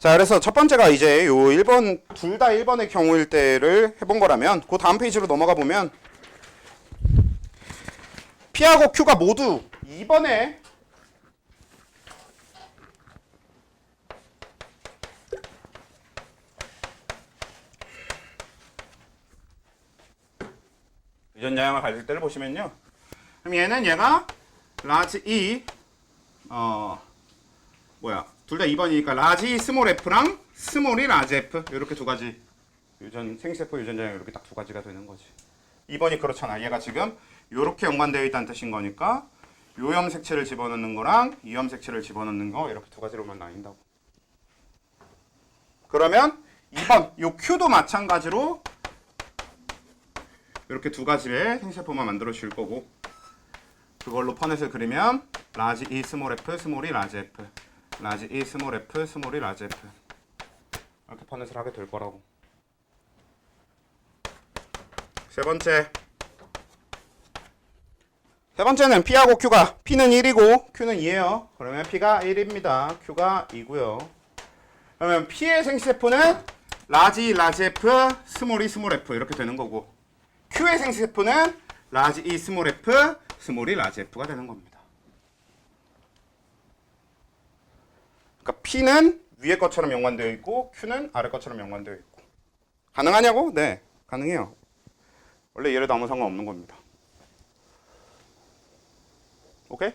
자, 그래서 첫 번째가 이제 요 1번, 둘 다 1번의 경우일 때를 해본 거라면, 그 다음 페이지로 넘어가 보면, P하고 Q가 모두 2번에 유전자형을 가질 때를 보시면요. 그럼 얘는 얘가 라지 E, 둘 다 2번이니까 라지 스몰 F랑 스몰이 라지 F 이렇게 두 가지 생식세포 유전자형 이렇게 딱 두 가지가 되는 거지. 2번이 그렇잖아. 얘가 지금 이렇게 연관되어 있다는 뜻인 거니까 요 염색체를 집어넣는 거랑 이 염색체를 집어넣는 거 이렇게 두 가지로만 나뉜다고. 그러면 2번 요 Q도 마찬가지로 이렇게 두 가지의 생식세포만 만들어 줄 거고 그걸로 퍼넷을 그리면 라지 E 스몰 F 스몰이 라지 F 라지 E 스몰 F 스몰이 라지 F 이렇게 퍼넷을 하게 될 거라고. 세 번째는 P하고 Q가 P는 1이고 Q는 2예요. 그러면 P가 1입니다. Q가 2고요. 그러면 P의 생식세포는 라지 라지 F, 스몰 E, 스몰 F 이렇게 되는 거고, Q의 생식세포는 라지 E, 스몰 F, 스몰 E, 라지 F가 되는 겁니다. 그러니까 P는 위에 것처럼 연관되어 있고 Q는 아래 것처럼 연관되어 있고. 가능하냐고? 네, 가능해요. 원래 얘래도 아무 상관없는 겁니다. 오케이?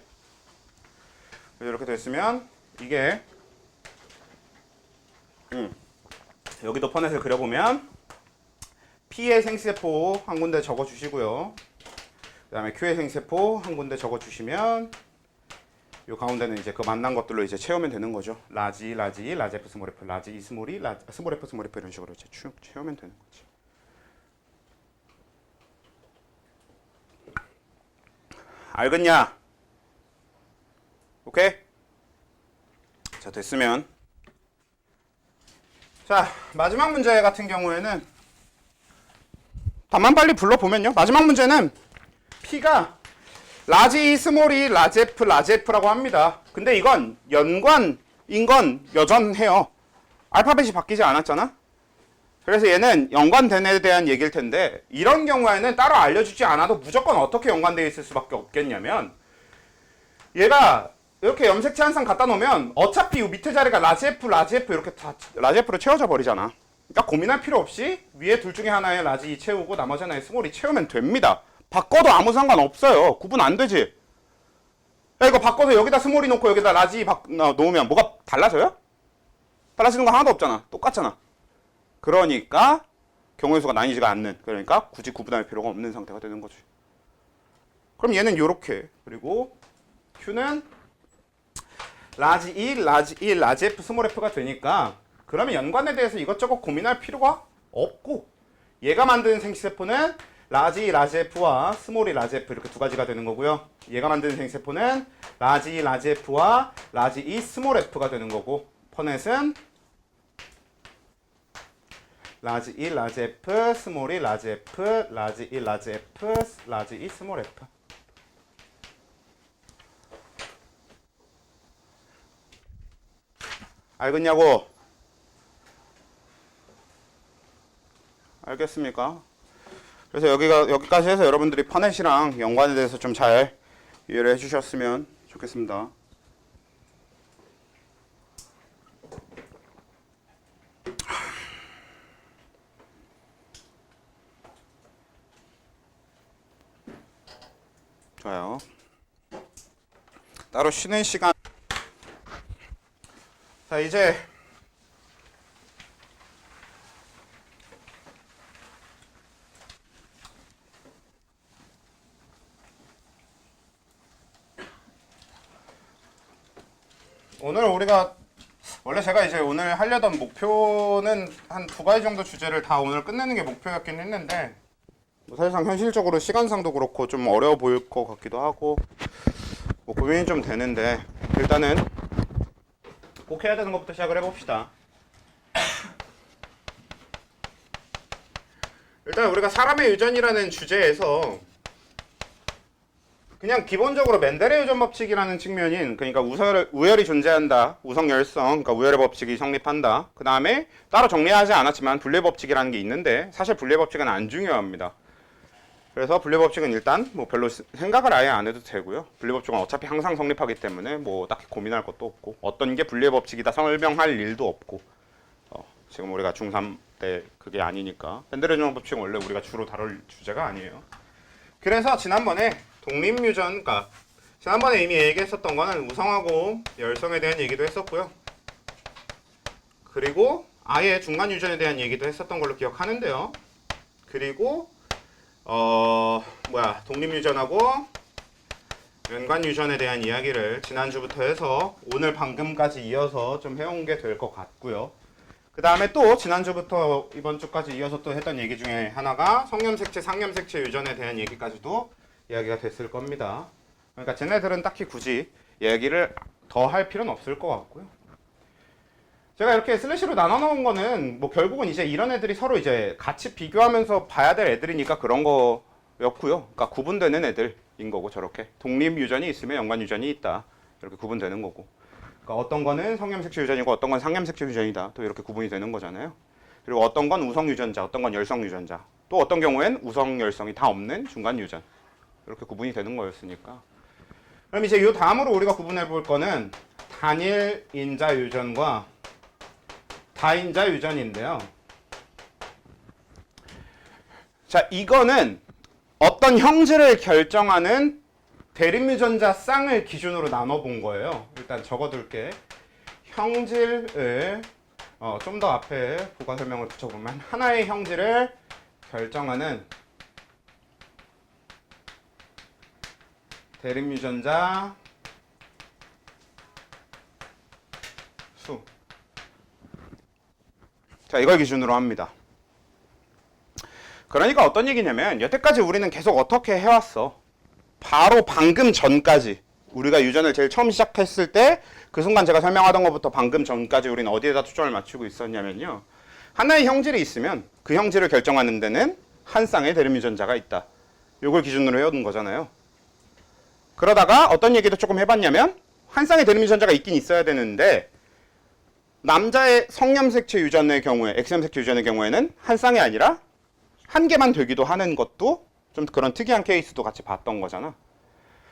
이렇게 됐으면 이게 여기도 퍼넷을 그려보면 P의 생세포 한 군데 적어주시고요. 그 다음에 Q의 생세포 한 군데 적어주시면 요 가운데는 이제 그 만난 것들로 이제 채우면 되는 거죠. 라지, 라지, 라지 F, 스몰 F, 라지 E, 스몰 E, 스몰 F, 스몰 F 이런 식으로 이제 쭉 채우면 되는 거지. 알겠냐? 오케이? 자, 됐으면 자, 마지막 문제 같은 경우에는 답만 빨리 불러보면요. 마지막 문제는 P가 라지 E, 스몰 E, 라지 F, 라지 F라고 합니다. 근데 이건 연관인 건 여전해요. 알파벳이 바뀌지 않았잖아. 그래서 얘는 연관된에 대한 얘기일 텐데, 이런 경우에는 따로 알려주지 않아도 무조건 어떻게 연관되어 있을 수밖에 없겠냐면, 얘가 이렇게 염색체 한 쌍 갖다 놓으면 어차피 이 밑에 자리가 라지 F, 라지 F 이렇게 다 라지 F로 채워져 버리잖아. 그러니까 고민할 필요 없이 위에 둘 중에 하나에 라지 E 채우고 나머지 하나에 스몰 E 채우면 됩니다. 바꿔도 아무 상관없어요. 구분 안 되지? 야, 이거 바꿔서 여기다 스몰 E 놓고 여기다 라지 E 놓으면 뭐가 달라져요? 달라지는 거 하나도 없잖아. 똑같잖아. 그러니까 경우의 수가 나뉘지가 않는, 그러니까 굳이 구분할 필요가 없는 상태가 되는 거지. 그럼 얘는 요렇게, 그리고 Q는 라지 E, 라지 E, 라지 F, 스몰 F가 되니까 그러면 연관에 대해서 이것저것 고민할 필요가 없고, 얘가 만드는 생식세포는 라지 E, 라지 F와 스몰 E, 라지 F 이렇게 두 가지가 되는 거고요. 얘가 만드는 생식세포는 라지 E, 라지 F와 라지 E, 스몰 F가 되는 거고, 퍼넷은 라지 E, 라지 F, 스몰 E, 라지 F, 라지 E, 라지 F, 라지 E, 스몰 F. 알겠냐고? 알겠습니까? 그래서 여기까지 해서 여러분들이 퍼넷이랑 연관에 대해서 좀 잘 이해를 해주셨으면 좋겠습니다. 좋아요. 따로 쉬는 시간. 자, 이제 오늘 우리가 원래 제가 이제 오늘 하려던 목표는 한 두 가지 정도 주제를 다 오늘 끝내는 게 목표였긴 했는데, 뭐 사실상 현실적으로 시간상도 그렇고 좀 어려워 보일 것 같기도 하고 뭐 고민이 좀 되는데, 일단은 꼭 해야 되는 것부터 시작을 해봅시다. 일단 우리가 사람의 유전이라는 주제에서 그냥 기본적으로 멘델의 유전 법칙이라는 측면인, 그러니까 우열이 존재한다, 우성열성, 그러니까 우열의 법칙이 성립한다. 그 다음에 따로 정리하지 않았지만 분류의 법칙이라는 게 있는데, 사실 분류의 법칙은 안 중요합니다. 그래서 분류의 법칙은 일단 뭐 별로 생각을 아예 안 해도 되고요. 분류의 법칙은 어차피 항상 성립하기 때문에 뭐 딱히 고민할 것도 없고, 어떤 게 분류의 법칙이다 설명할 일도 없고, 지금 우리가 중3 때 그게 아니니까. 멘델의 유전 법칙은 원래 우리가 주로 다룰 주제가 아니에요. 그래서 지난번에 독립유전, 그러니까 지난번에 이미 얘기했었던 거는 우성하고 열성에 대한 얘기도 했었고요. 그리고 아예 중간유전에 대한 얘기도 했었던 걸로 기억하는데요. 그리고 독립유전하고 연관유전에 대한 이야기를 지난주부터 해서 오늘 방금까지 이어서 좀 해온 게 될 것 같고요. 그 다음에 또 지난주부터 이번 주까지 이어서 또 했던 얘기 중에 하나가 성염색체, 상염색체 유전에 대한 얘기까지도 이야기가 됐을 겁니다. 그러니까 쟤네들은 딱히 굳이 얘기를 더 할 필요는 없을 것 같고요. 제가 이렇게 슬래시로 나눠 놓은 거는 뭐 결국은 이제 이런 애들이 서로 이제 같이 비교하면서 봐야 될 애들이니까 그런 거였고요. 그러니까 구분되는 애들인 거고, 저렇게 독립 유전이 있으면 연관 유전이 있다, 이렇게 구분되는 거고. 그러니까 어떤 거는 성염색체 유전이고 어떤 건 상염색체 유전이다, 또 이렇게 구분이 되는 거잖아요. 그리고 어떤 건 우성 유전자, 어떤 건 열성 유전자, 또 어떤 경우엔 우성, 열성이 다 없는 중간 유전. 이렇게 구분이 되는 거였으니까. 그럼 이제 이 다음으로 우리가 구분해 볼 거는 단일 인자 유전과 다인자 유전인데요. 자, 이거는 어떤 형질을 결정하는 대립유전자 쌍을 기준으로 나눠본 거예요. 일단 적어둘게. 형질을 좀 더 앞에 부가 설명을 붙여보면 하나의 형질을 결정하는 대립유전자 수. 자, 이걸 기준으로 합니다. 그러니까 어떤 얘기냐면 여태까지 우리는 계속 어떻게 해왔어? 바로 방금 전까지 우리가 유전을 제일 처음 시작했을 때 그 순간 제가 설명하던 것부터 방금 전까지 우리는 어디에다 초점을 맞추고 있었냐면요. 하나의 형질이 있으면 그 형질을 결정하는 데는 한 쌍의 대립유전자가 있다. 이걸 기준으로 해오는 거잖아요. 그러다가 어떤 얘기도 조금 해봤냐면 한 쌍의 대립유전자가 있긴 있어야 되는데 남자의 성염색체 유전의 경우에 X염색체 유전의 경우에는 한 쌍이 아니라 한 개만 되기도 하는 것도 좀 그런 특이한 케이스도 같이 봤던 거잖아.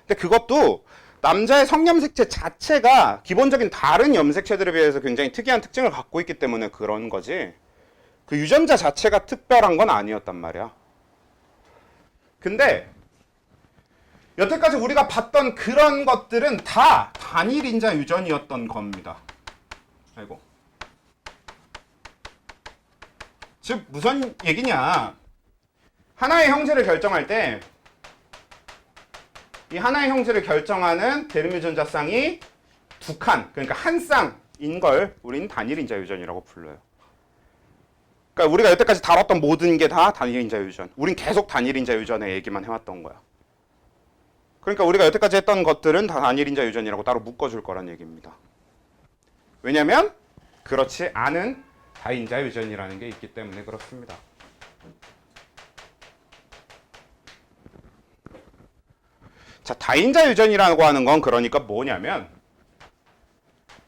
근데 그것도 남자의 성염색체 자체가 기본적인 다른 염색체들에 비해서 굉장히 특이한 특징을 갖고 있기 때문에 그런 거지 그 유전자 자체가 특별한 건 아니었단 말이야. 근데 여태까지 우리가 봤던 그런 것들은 다 단일 인자 유전이었던 겁니다. 아이고. 즉 무슨 얘기냐? 하나의 형질을 결정할 때 이 하나의 형질을 결정하는 대립유전자 쌍이 두 칸, 그러니까 한 쌍인 걸 우린 단일 인자 유전이라고 불러요. 그러니까 우리가 여태까지 다뤘던 모든 게 다 단일 인자 유전. 우린 계속 단일 인자 유전의 얘기만 해왔던 거야. 그러니까 우리가 여태까지 했던 것들은 다 단일 인자 유전이라고 따로 묶어줄 거란 얘기입니다. 왜냐면 그렇지 않은 다인자 유전이라는 게 있기 때문에 그렇습니다. 자, 다인자 유전이라고 하는 건 그러니까 뭐냐면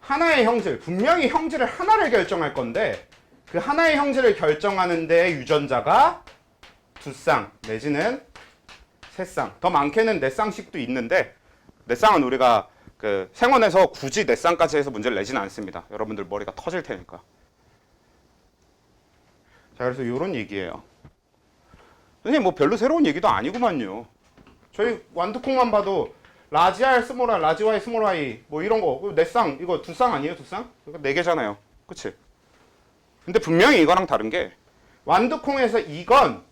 하나의 형질, 분명히 형질을 하나를 결정할 건데 그 하나의 형질을 결정하는 데 유전자가 두 쌍 내지는 세 쌍, 더 많게는 네 쌍씩도 있는데 네 쌍은 우리가 그 생원에서 굳이 네 쌍까지 해서 문제를 내지는 않습니다. 여러분들 머리가 터질 테니까. 자, 그래서 이런 얘기예요. 선생님 뭐 별로 새로운 얘기도 아니구만요. 저희 완두콩만 봐도 라지 R 스몰 R, 라지 Y 스몰 Y 뭐 이런 거 네 쌍, 이거 두 쌍 아니에요? 두 쌍? 그러니까 네 개잖아요. 그치? 근데 분명히 이거랑 다른 게 완두콩에서 이건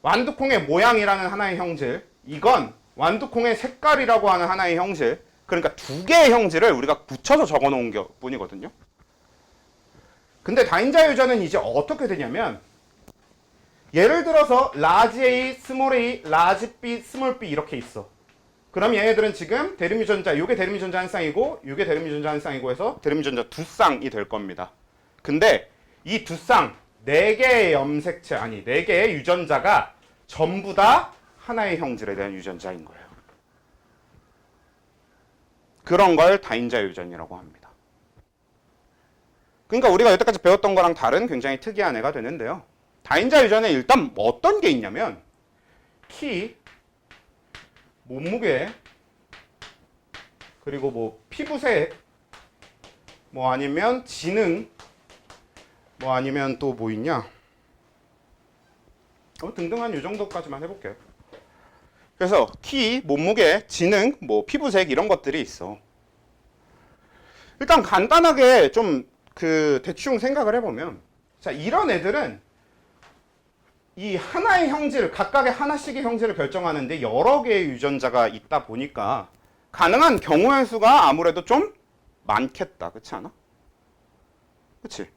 완두콩의 모양이라는 하나의 형질, 이건 완두콩의 색깔이라고 하는 하나의 형질, 그러니까 두 개의 형질을 우리가 붙여서 적어 놓은 것 뿐이거든요. 근데 다인자 유전은 이제 어떻게 되냐면 예를 들어서 라지 A, 스몰 A, 라지 B, 스몰 B 이렇게 있어. 그럼 얘네들은 지금 대립유전자, 요게 대립유전자 한 쌍이고 요게 대립유전자 한 쌍이고 해서 대립유전자 두 쌍이 될 겁니다. 근데 이 두 쌍, 네 개의 염색체, 아니 네 개의 유전자가 전부 다 하나의 형질에 대한 유전자인 거예요. 그런 걸 다인자 유전이라고 합니다. 그러니까 우리가 여태까지 배웠던 거랑 다른 굉장히 특이한 애가 되는데요. 다인자 유전에 일단 어떤 게 있냐면 키, 몸무게, 그리고 뭐 피부색, 뭐 아니면 지능, 뭐 아니면 또 뭐 있냐? 등등한 이 정도까지만 해볼게요. 그래서 키, 몸무게, 지능, 뭐 피부색 이런 것들이 있어. 일단 간단하게 좀 그 대충 생각을 해보면, 자 이런 애들은 이 하나의 형질, 각각의 하나씩의 형질을 결정하는데 여러 개의 유전자가 있다 보니까 가능한 경우의 수가 아무래도 좀 많겠다. 그렇지 않아? 그렇지?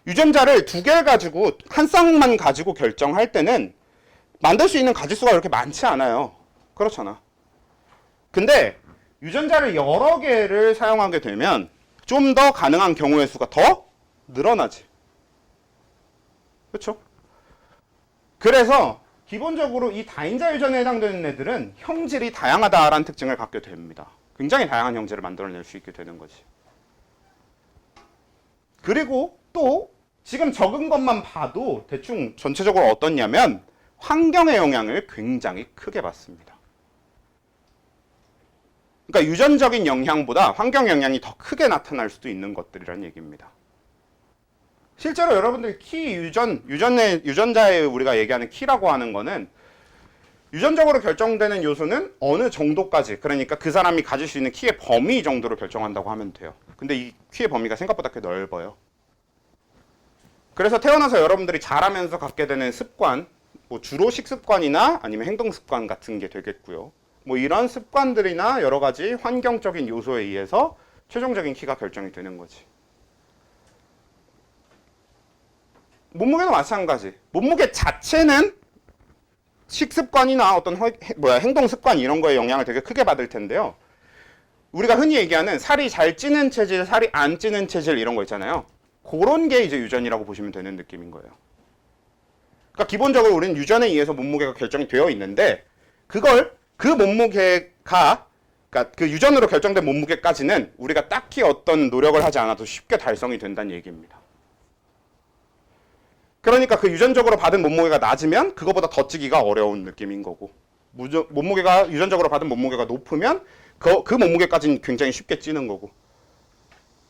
유전자를 두 개를 가지고 한 쌍만 가지고 결정할 때는 만들 수 있는 가지수가 그렇게 많지 않아요. 그렇잖아. 근데 유전자를 여러 개를 사용하게 되면 좀 더 가능한 경우의 수가 더 늘어나지. 그렇죠? 그래서 기본적으로 이 다인자 유전에 해당되는 애들은 형질이 다양하다라는 특징을 갖게 됩니다. 굉장히 다양한 형질을 만들어낼 수 있게 되는 거지. 그리고 또 지금 적은 것만 봐도 대충 전체적으로 어떻냐면 환경의 영향을 굉장히 크게 받습니다. 그러니까 유전적인 영향보다 환경 영향이 더 크게 나타날 수도 있는 것들이란 얘기입니다. 실제로 여러분들 키 유전자에 우리가 얘기하는 키라고 하는 거는 유전적으로 결정되는 요소는 어느 정도까지, 그러니까 그 사람이 가질 수 있는 키의 범위 정도로 결정한다고 하면 돼요. 근데 이 키의 범위가 생각보다 꽤 넓어요. 그래서 태어나서 여러분들이 자라면서 갖게 되는 습관, 뭐 주로 식습관이나 아니면 행동 습관 같은 게 되겠고요. 뭐 이런 습관들이나 여러 가지 환경적인 요소에 의해서 최종적인 키가 결정이 되는 거지. 몸무게도 마찬가지. 몸무게 자체는 식습관이나 어떤 행동 습관 이런 거에 영향을 되게 크게 받을 텐데요. 우리가 흔히 얘기하는 살이 잘 찌는 체질, 살이 안 찌는 체질 이런 거 있잖아요. 그런 게 이제 유전이라고 보시면 되는 느낌인 거예요. 그러니까 기본적으로 우리는 유전에 의해서 몸무게가 결정이 되어 있는데 그걸 그 몸무게가 그러니까 그 유전으로 결정된 몸무게까지는 우리가 딱히 어떤 노력을 하지 않아도 쉽게 달성이 된다는 얘기입니다. 그러니까 그 유전적으로 받은 몸무게가 낮으면 그거보다 더 찌기가 어려운 느낌인 거고, 몸무게가 유전적으로 받은 몸무게가 높으면 그 몸무게까지는 굉장히 쉽게 찌는 거고.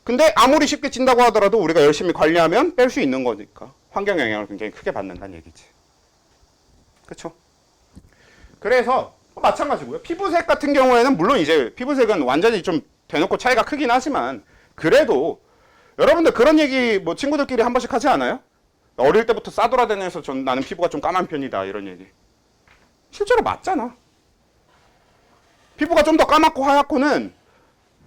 근데 아무리 쉽게 찐다고 하더라도 우리가 열심히 관리하면 뺄 수 있는 거니까 환경 영향을 굉장히 크게 받는다는 얘기지. 그렇죠? 그래서 마찬가지고요. 피부색 같은 경우에는 물론 이제 피부색은 완전히 좀 대놓고 차이가 크긴 하지만 그래도 여러분들 그런 얘기 뭐 친구들끼리 한 번씩 하지 않아요? 어릴 때부터 싸돌아다녀서 나는 피부가 좀 까만 편이다 이런 얘기. 실제로 맞잖아. 피부가 좀 더 까맣고 하얗고는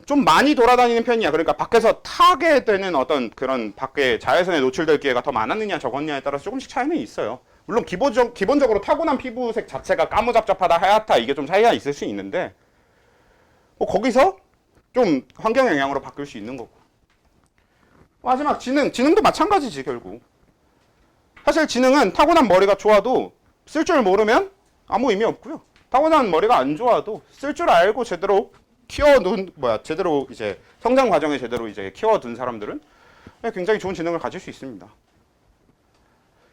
좀 많이 돌아다니는 편이야. 그러니까 밖에서 타게 되는 어떤 그런 밖에 자외선에 노출될 기회가 더 많았느냐 적었느냐에 따라서 조금씩 차이는 있어요. 물론 기본적으로 타고난 피부색 자체가 까무잡잡하다 하얗다 이게 좀 차이가 있을 수 있는데 뭐 거기서 좀 환경 영향으로 바뀔 수 있는 거고. 마지막 지능도 마찬가지지 결국. 사실 지능은 타고난 머리가 좋아도 쓸 줄 모르면 아무 의미 없고요. 타고난 머리가 안 좋아도 쓸 줄 알고 제대로 제대로 이제 성장 과정에 제대로 이제 키워둔 사람들은 굉장히 좋은 지능을 가질 수 있습니다.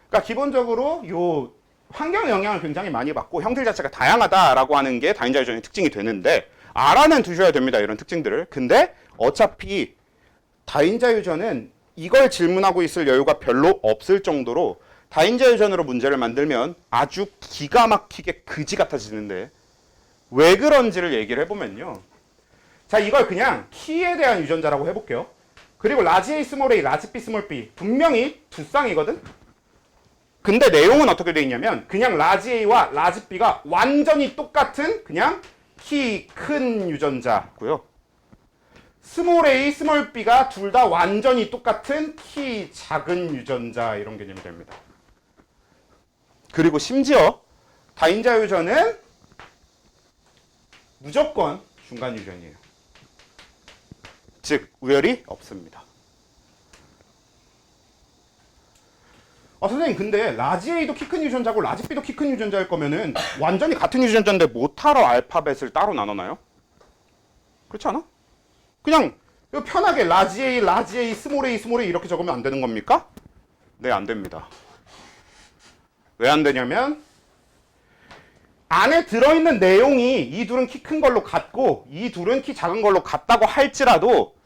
그러니까 기본적으로 요 환경 영향을 굉장히 많이 받고 형질 자체가 다양하다라고 하는 게 다인자 유전의 특징이 되는데 알아는 두셔야 됩니다. 이런 특징들을. 근데 어차피 다인자 유전은 이걸 질문하고 있을 여유가 별로 없을 정도로 다인자 유전으로 문제를 만들면 아주 기가 막히게 그지 같아지는데 왜 그런지를 얘기를 해보면요. 자, 이걸 그냥 키에 대한 유전자라고 해볼게요. 그리고 라지 A 스몰 A, 라지 B 스몰 B 분명히 두 쌍이거든? 근데 내용은 어떻게 돼 있냐면 그냥 라지 A와 라지 B가 완전히 똑같은 그냥 키 큰 유전자고요. 스몰 A, 스몰 B가 둘 다 완전히 똑같은 키 작은 유전자 이런 개념이 됩니다. 그리고 심지어 다인자 유전은 무조건 중간 유전이에요. 즉 우열이 없습니다. 선생님 근데 라지 A도 키 큰 유전자고 라지 B도 키 큰 유전자일 거면은 완전히 같은 유전자인데 뭐하러 알파벳을 따로 나눠놔요? 그렇지 않아? 그냥 편하게 라지 A, 스몰 A, 스몰 A 이렇게 적으면 안 되는 겁니까? 네, 안 됩니다. 왜 안 되냐면 안에 들어있는 내용이 이 둘은 키 큰 걸로 같고 이 둘은 키 작은 걸로 같다고 할지라도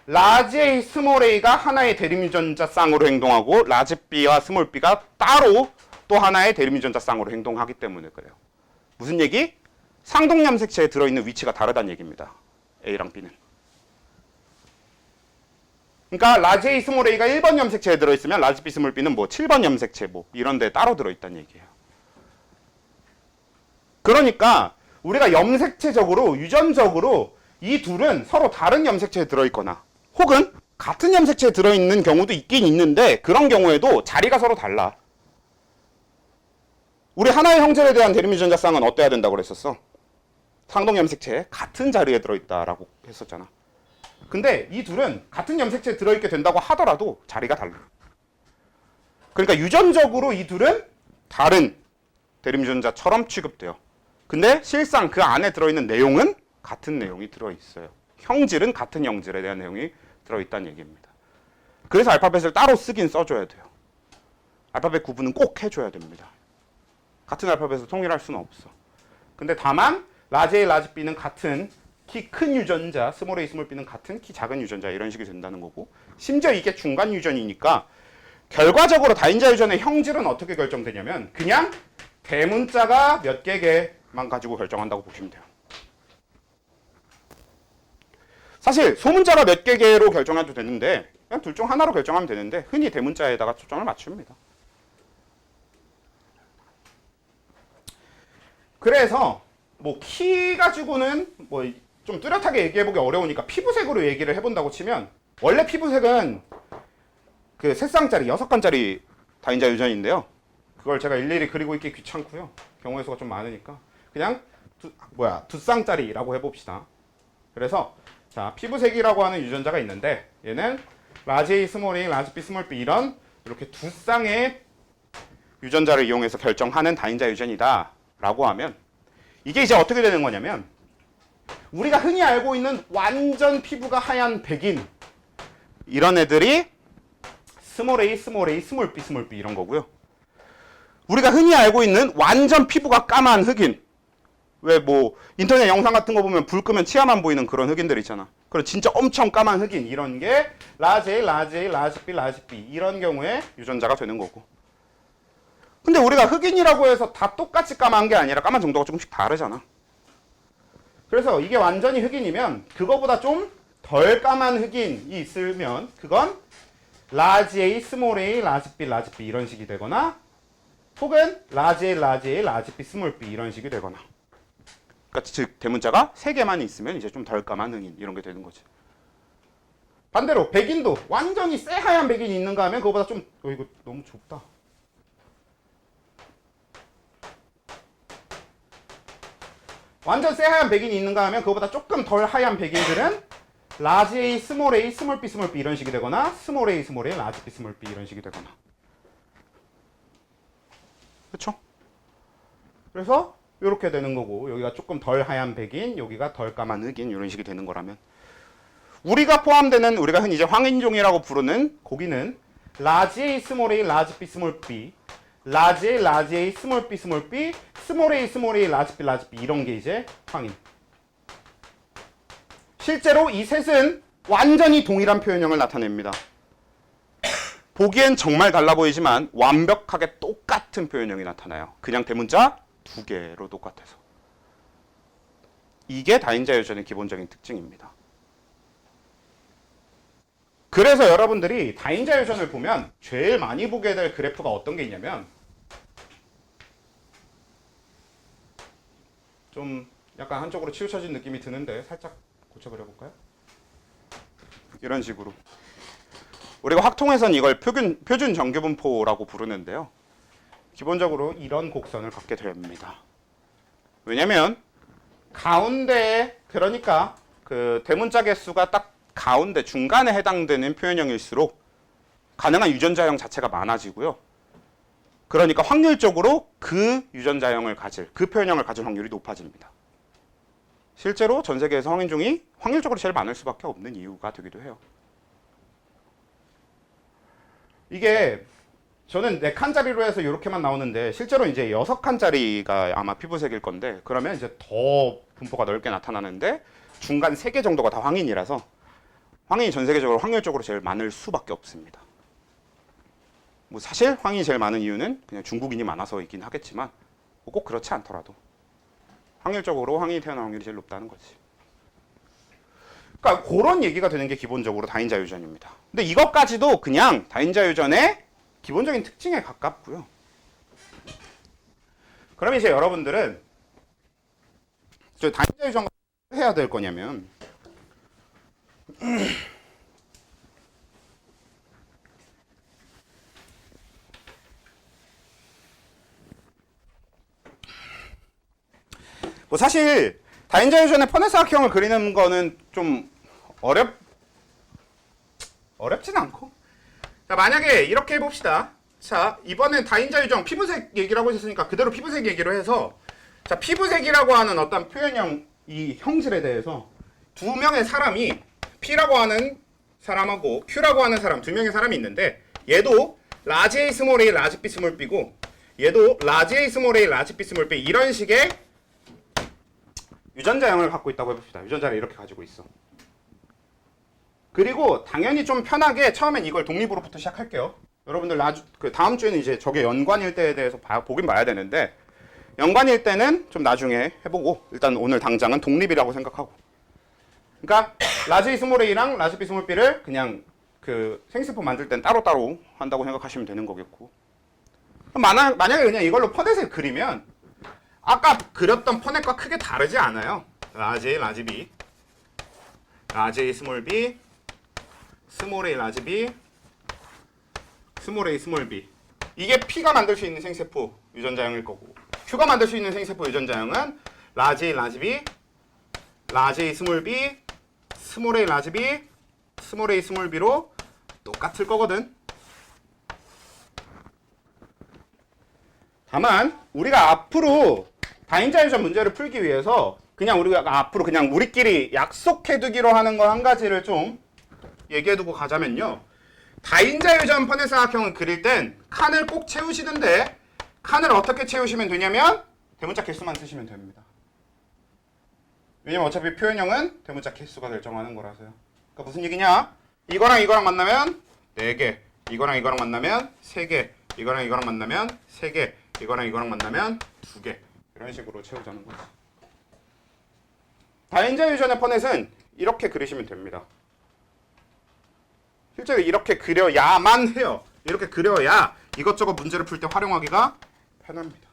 라지 A, 스몰 A가 하나의 대립유전자 쌍으로 행동하고 라지 B와 스몰 B가 따로 또 하나의 대립유전자 쌍으로 행동하기 때문에 그래요. 무슨 얘기? 상동염색체에 들어있는 위치가 다르다는 얘기입니다. A랑 B는. 그러니까 라지 A, 스몰 A가 1번 염색체에 들어있으면 라지 B, 스몰 B는 뭐 7번 염색체 뭐 이런 데 따로 들어있다는 얘기예요. 그러니까 우리가 염색체적으로 유전적으로 이 둘은 서로 다른 염색체에 들어있거나 혹은 같은 염색체에 들어있는 경우도 있긴 있는데 그런 경우에도 자리가 서로 달라. 우리 하나의 형질에 대한 대립유전자 쌍은 어때야 된다고 그랬었어? 상동 염색체에 같은 자리에 들어있다라고 했었잖아. 근데 이 둘은 같은 염색체에 들어있게 된다고 하더라도 자리가 달라. 그러니까 유전적으로 이 둘은 다른 대립유전자처럼 취급돼요. 근데 실상 그 안에 들어있는 내용은 같은 내용이 들어있어요. 형질은 같은 형질에 대한 내용이 들어있다는 얘기입니다. 그래서 알파벳을 따로 쓰긴 써줘야 돼요. 알파벳 구분은 꼭 해줘야 됩니다. 같은 알파벳을 통일할 수는 없어. 근데 다만 라지 A, 라지 B는 같은 키 큰 유전자, 스몰 a, 스몰 b는 같은 키 작은 유전자 이런 식이 된다는 거고, 심지어 이게 중간 유전이니까 결과적으로 다인자 유전의 형질은 어떻게 결정되냐면 그냥 대문자가 몇 개만 가지고 결정한다고 보시면 돼요. 사실 소문자가 몇 개로 결정해도 되는데 그냥 둘 중 하나로 결정하면 되는데 흔히 대문자에다가 초점을 맞춥니다. 그래서 뭐 키 가지고는 뭐 좀 뚜렷하게 얘기해보기 어려우니까 피부색으로 얘기를 해본다고 치면, 원래 피부색은 그 3쌍짜리, 6칸짜리 다인자 유전인데요. 그걸 제가 일일이 그리고 있기 귀찮고요. 경우의 수가 좀 많으니까 그냥 두 쌍짜리라고 해봅시다. 그래서 자, 피부색이라고 하는 유전자가 있는데 얘는 라지 A, 스몰 a, 라지 B, 스몰 b 이런 이렇게 두 쌍의 유전자를 이용해서 결정하는 다인자 유전이다 라고 하면, 이게 이제 어떻게 되는 거냐면 우리가 흔히 알고 있는 완전 피부가 하얀 백인 이런 애들이 스몰 a, 스몰 a, 스몰 b, 스몰 b 이런 거고요. 우리가 흔히 알고 있는 완전 피부가 까만 흑인, 왜 뭐 인터넷 영상 같은 거 보면 불 끄면 치아만 보이는 그런 흑인들 있잖아. 그런 진짜 엄청 까만 흑인, 이런 게 라지 A, 라지 A, 라지 B, 라지 B 이런 경우에 유전자가 되는 거고. 근데 우리가 흑인이라고 해서 다 똑같이 까만 게 아니라 까만 정도가 조금씩 다르잖아. 그래서 이게 완전히 흑인이면 그거보다 좀 덜 까만 흑인이 있으면 그건 라지 A, 스몰 a, 라지 B, 라지 B 이런 식이 되거나, 혹은 라지 A, 라지 A, 라지 B, 스몰 b 이런 식이 되거나. 그러니까 즉 대문자가 3개만 있으면 이제 좀 덜 까만 흑인 이런 게 되는 거지. 반대로 백인도 완전히 새하얀 백인이 있는가 하면 그거보다 좀 이거 너무 좁다. 완전 새하얀 백인이 있는가 하면 그거보다 조금 덜 하얀 백인들은 라지 A, 스몰 a, 스몰 b, 스몰 b 이런 식이 되거나, 스몰 a, 스몰 a, 라지 B, 스몰 b 이런 식이 되거나. 그렇죠? 그래서 이렇게 되는 거고, 여기가 조금 덜 하얀 백인, 여기가 덜 까만 흑인 이런 식이 되는 거라면, 우리가 포함되는, 우리가 흔히 이제 황인종이라고 부르는 고기는 라지 A, 스몰 a, 라지 B, 스몰 b, 라지 A, 라지 A, 스몰 b, 스몰 b, 스몰 a, 스몰 a, 라지 B, 라지 B 이런 게 이제 황인. 실제로 이 셋은 완전히 동일한 표현형을 나타냅니다. 보기엔 정말 달라 보이지만 완벽하게 똑같은 표현형이 나타나요. 그냥 대문자 2개로 똑같아서. 이게 다인자 유전의 기본적인 특징입니다. 그래서 여러분들이 다인자 유전을 보면 제일 많이 보게 될 그래프가 어떤 게 있냐면, 좀 약간 한쪽으로 치우쳐진 느낌이 드는데 살짝 고쳐버려 볼까요? 이런 식으로. 우리가 확통에선 이걸 표준 정규분포라고 부르는데요. 기본적으로 이런 곡선을 갖게 됩니다. 왜냐면 가운데에, 그러니까 그 대문자 개수가 딱 가운데 중간에 해당되는 표현형일수록 가능한 유전자형 자체가 많아지고요. 그러니까 확률적으로 그 유전자형을 가질, 그 표현형을 가질 확률이 높아집니다. 실제로 전 세계에서 황인종이 확률적으로 제일 많을 수밖에 없는 이유가 되기도 해요. 이게 저는 4칸짜리로 해서 이렇게만 나오는데 실제로 이제 6칸짜리가 아마 피부색일 건데, 그러면 이제 더 분포가 넓게 나타나는데 중간 3개 정도가 다 황인이라서 황인이 전 세계적으로 확률적으로 제일 많을 수밖에 없습니다. 뭐 사실 황인이 제일 많은 이유는 그냥 중국인이 많아서이긴 하겠지만 꼭 그렇지 않더라도 확률적으로 황인이 태어날 확률이 제일 높다는 거지. 그러니까 그런 얘기가 되는 게 기본적으로 다인자 유전입니다. 근데 이것까지도 그냥 다인자 유전의 기본적인 특징에 가깝고요. 그럼 이제 여러분들은 저 다인자 유전과 해야 될 거냐면 뭐 사실 다인자 유전의 퍼네사각형을 그리는 거는 좀 어렵진 않고, 자 만약에 이렇게 해봅시다. 자 이번엔 다인자 유전 피부색 얘기라고 했으니까 그대로 피부색 얘기로 해서, 자 피부색이라고 하는 어떤 표현형 이 형질에 대해서 두 명의 사람이 P라고 하는 사람하고 Q라고 하는 사람, 두 명의 사람이 있는데 얘도 라지 A 스몰 A 라지 B 스몰 B고 얘도 라지 A 스몰 A 라지 B 스몰 B 이런 식의 유전자형을 갖고 있다고 해봅시다. 유전자를 이렇게 가지고 있어. 그리고 당연히 좀 편하게 처음엔 이걸 독립으로부터 시작할게요. 여러분들 그 다음 주에는 이제 저게 연관일 때에 대해서 보긴 봐야 되는데 연관일 때는 좀 나중에 해보고 일단 오늘 당장은 독립이라고 생각하고 그러니까 라지 A 스몰 A랑 라지 B 스몰 B를 그냥 그 생세포 만들 땐 따로따로 한다고 생각하시면 되는 거겠고 만약에 그냥 이걸로 퍼넷을 그리면 아까 그렸던 퍼넷과 크게 다르지 않아요. 라지 A, 라지 B 라지 A 스몰 B 스몰 A, 라지 B 스몰 A, 스몰 B 이게 P가 만들 수 있는 생세포 유전자형일 거고 Q가 만들 수 있는 생세포 유전자형은 라지 A, 라지 B 라지 A, 스몰 B 스몰 A, 라지 B 스몰 A, 스몰 B로 똑같을 거거든. 다만 우리가 앞으로 다인자 유전 문제를 풀기 위해서 그냥 우리가 앞으로 그냥 우리끼리 약속해두기로 하는 거 한 가지를 좀 얘기해두고 가자면요. 다인자 유전 퍼넷사각형을 그릴 땐 칸을 꼭 채우시는데 칸을 어떻게 채우시면 되냐면 대문자 개수만 쓰시면 됩니다. 왜냐면 어차피 표현형은 대문자 개수가 결정하는 거라서요. 그러니까 무슨 얘기냐? 이거랑 이거랑 만나면 4개, 이거랑 이거랑 만나면 3개, 이거랑 이거랑 만나면 3개, 이거랑 이거랑 만나면 2개 이런 식으로 채우자는 거죠. 다인자 유전의 퍼넷은 이렇게 그리시면 됩니다. 실제로 이렇게 그려야만 해요. 이렇게 그려야 이것저것 문제를 풀 때 활용하기가 편합니다.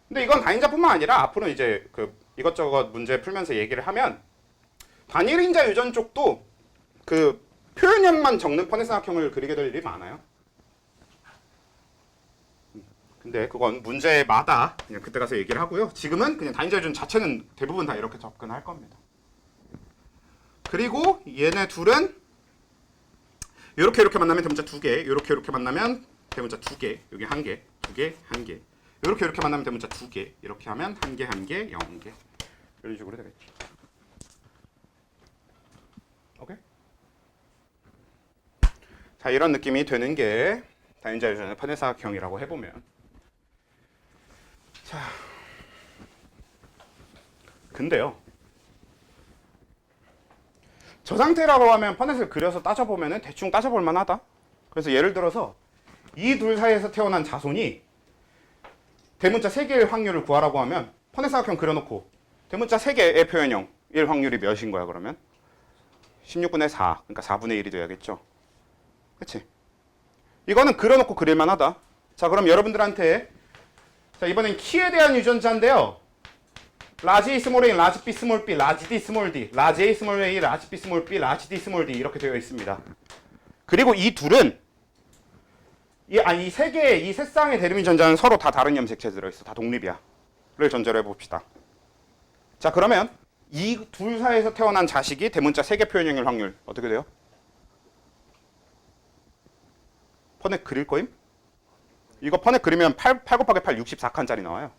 근데 이건 다인자뿐만 아니라 앞으로 이제 그 이것저것 문제 풀면서 얘기를 하면 단일인자 유전 쪽도 그 표현형만 적는 퍼넷사각형을 그리게 될 일이 많아요. 근데 그건 문제마다 그냥 그때 가서 얘기를 하고요. 지금은 그냥 다인자 유전 자체는 대부분 다 이렇게 접근할 겁니다. 그리고 얘네 둘은 이렇게 만나면 대문자 2개, 이렇게 만나면 대문자 2개, 여기 1개, 2개, 1개. 이렇게 만나면 대문자 2개, 이렇게 하면 1개, 1개, 0개. 이런 식으로 되겠죠. 오케이? 자, 이런 느낌이 되는 게 다인자 유전의 퍼넷사각형이라고 해보면 자, 근데요. 저 상태라고 하면 퍼넷을 그려서 따져보면 대충 따져볼 만하다. 그래서 예를 들어서 이 둘 사이에서 태어난 자손이 대문자 3개일 확률을 구하라고 하면 퍼넷사각형 그려놓고 대문자 3개의 표현형일 확률이 몇인 거야 그러면? 16분의 4, 그러니까 4분의 1이 돼야겠죠. 그치? 이거는 그려놓고 그릴만 하다. 자, 그럼 여러분들한테 자, 이번엔 키에 대한 유전자인데요. 라지 A 스몰 A, 라지 B 스몰 B, 라지 D 스몰 D, 라지 A 스몰 A, 라지 B 스몰 B, 라지 D 스몰 D 이렇게 되어 있습니다. 그리고 이 둘은 이 세 개의 이 세 쌍의 대립 유전자는 서로 다 다른 염색체에 들어있어. 다 독립이야. 를 전제로 해봅시다. 자, 그러면 이 둘 사이에서 태어난 자식이 대문자 3개 표현형일 확률 어떻게 돼요? 퍼넷 그릴 거임? 이거 퍼넷 그리면 8 곱하기 8 64칸짜리 나와요.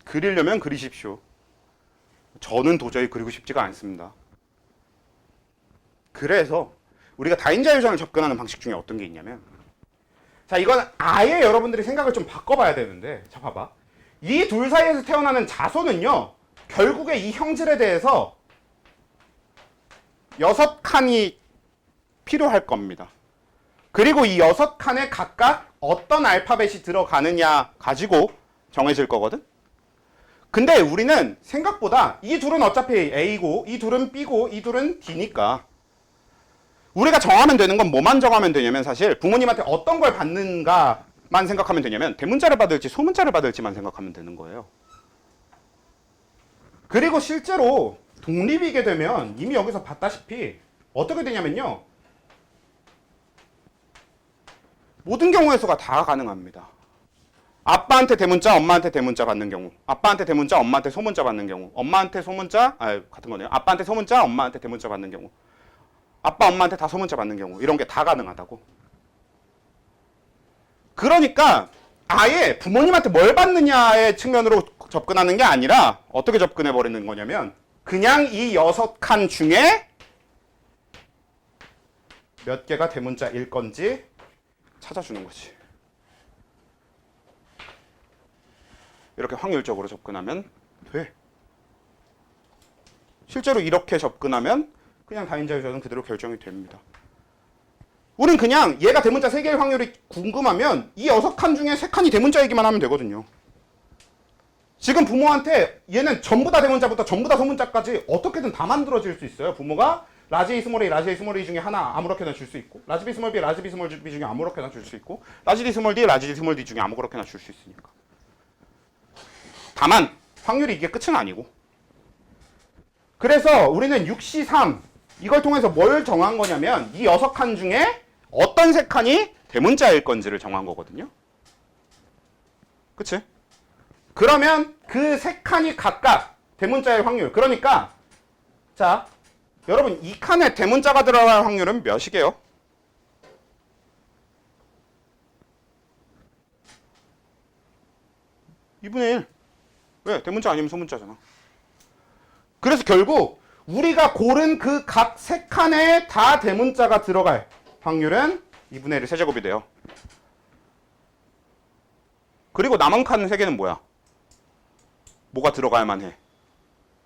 그리려면 그리십시오. 저는 도저히 그리고 싶지가 않습니다. 그래서 우리가 다인자 유전을 접근하는 방식 중에 어떤 게 있냐면 자, 이건 아예 여러분들이 생각을 좀 바꿔봐야 되는데 자, 봐봐. 이 둘 사이에서 태어나는 자손은요 결국에 이 형질에 대해서 6칸이 필요할 겁니다. 그리고 이 6칸에 각각 어떤 알파벳이 들어가느냐 가지고 정해질 거거든. 근데 우리는 생각보다 이 둘은 어차피 A고 이 둘은 B고 이 둘은 D니까 우리가 정하면 되는 건 뭐만 정하면 되냐면 사실 부모님한테 어떤 걸 받는가만 생각하면 되냐면 대문자를 받을지 소문자를 받을지만 생각하면 되는 거예요. 그리고 실제로 독립이게 되면 이미 여기서 봤다시피 어떻게 되냐면요. 모든 경우의 수가 다 가능합니다. 아빠한테 대문자, 엄마한테 대문자 받는 경우, 아빠한테 대문자, 엄마한테 소문자 받는 경우, 엄마한테 소문자, 같은 거네요. 아빠한테 소문자, 엄마한테 대문자 받는 경우, 아빠, 엄마한테 다 소문자 받는 경우, 이런 게 다 가능하다고. 그러니까 아예 부모님한테 뭘 받느냐의 측면으로 접근하는 게 아니라 어떻게 접근해 버리는 거냐면 그냥 이 6칸 중에 몇 개가 대문자일 건지 찾아주는 거지. 이렇게 확률적으로 접근하면 돼. 실제로 이렇게 접근하면 그냥 다인자 유전은 그대로 결정이 됩니다. 우린 그냥 얘가 대문자 3개일 확률이 궁금하면 이 6칸 중에 3칸이 대문자이기만 하면 되거든요. 지금 부모한테 얘는 전부 다 대문자부터 전부 다 소문자까지 어떻게든 다 만들어질 수 있어요. 부모가 라지 A 스몰 A, 라지 A 스몰 A 중에 하나 아무렇게나 줄 수 있고, 라지 B 스몰 B, 라지 B 스몰 B 중에 아무렇게나 줄 수 있고, 라지 D 스몰 D, 라지 D 스몰 D 중에 아무렇게나 줄 수 있으니까. 다만 확률이 이게 끝은 아니고. 그래서 우리는 6C3 이걸 통해서 뭘 정한 거냐면 이 6칸 중에 어떤 3칸이 대문자일 건지를 정한 거거든요. 그치? 그러면 그 3칸이 각각 대문자일 확률. 그러니까 자 여러분 이 칸에 대문자가 들어갈 확률은 몇이게요? (2분의 1) 왜? 대문자 아니면 소문자잖아. 그래서 결국 우리가 고른 그 각 3칸에 다 대문자가 들어갈 확률은 2분의 1의 세제곱이 돼요. 그리고 남은 칸 3개는 뭐야? 뭐가 들어가야만 해?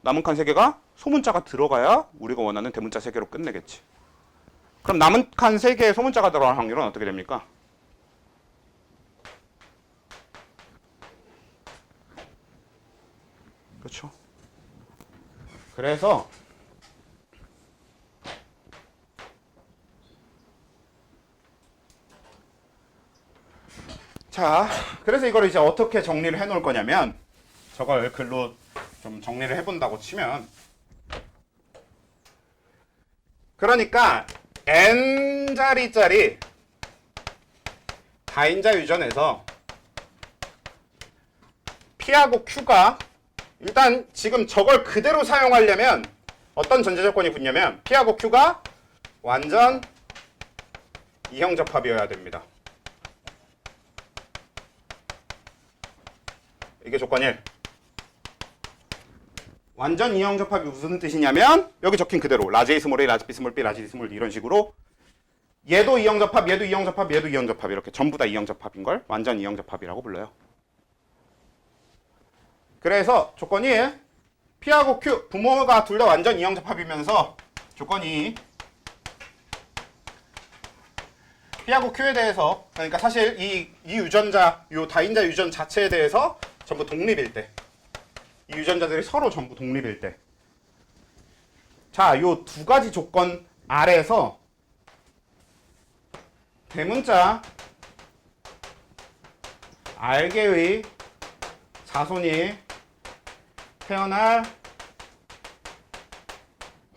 남은 칸 3개가 소문자가 들어가야 우리가 원하는 대문자 3개로 끝내겠지. 그럼 남은 칸 3개의 소문자가 들어갈 확률은 어떻게 됩니까? 그렇죠. 그래서 자, 그래서 이걸 이제 어떻게 정리를 해 놓을 거냐면 저걸 글로 좀 정리를 해 본다고 치면 그러니까 n자리짜리 다인자 유전에서 P하고 Q가 일단 지금 저걸 그대로 사용하려면 어떤 전제 조건이 붙냐면 P하고 Q가 완전 이형접합이어야 됩니다. 이게 조건 1. 완전 이형접합이 무슨 뜻이냐면 여기 적힌 그대로 라지 A 스몰 A, 라지 B 스몰 B, 라지 D 스몰 D 이런 식으로 얘도 이형접합, 얘도 이형접합, 얘도 이형접합 이렇게 전부 다 이형접합인 걸 완전 이형접합이라고 불러요. 그래서 조건이 P하고 Q 부모가 둘 다 완전 이형접합이면서 조건이 P하고 Q에 대해서 그러니까 사실 이 유전자, 요 다인자 유전 자체에 대해서 전부 독립일 때 이 유전자들이 서로 전부 독립일 때 자, 요 두 가지 조건 아래서 대문자 R개의 자손이 태어날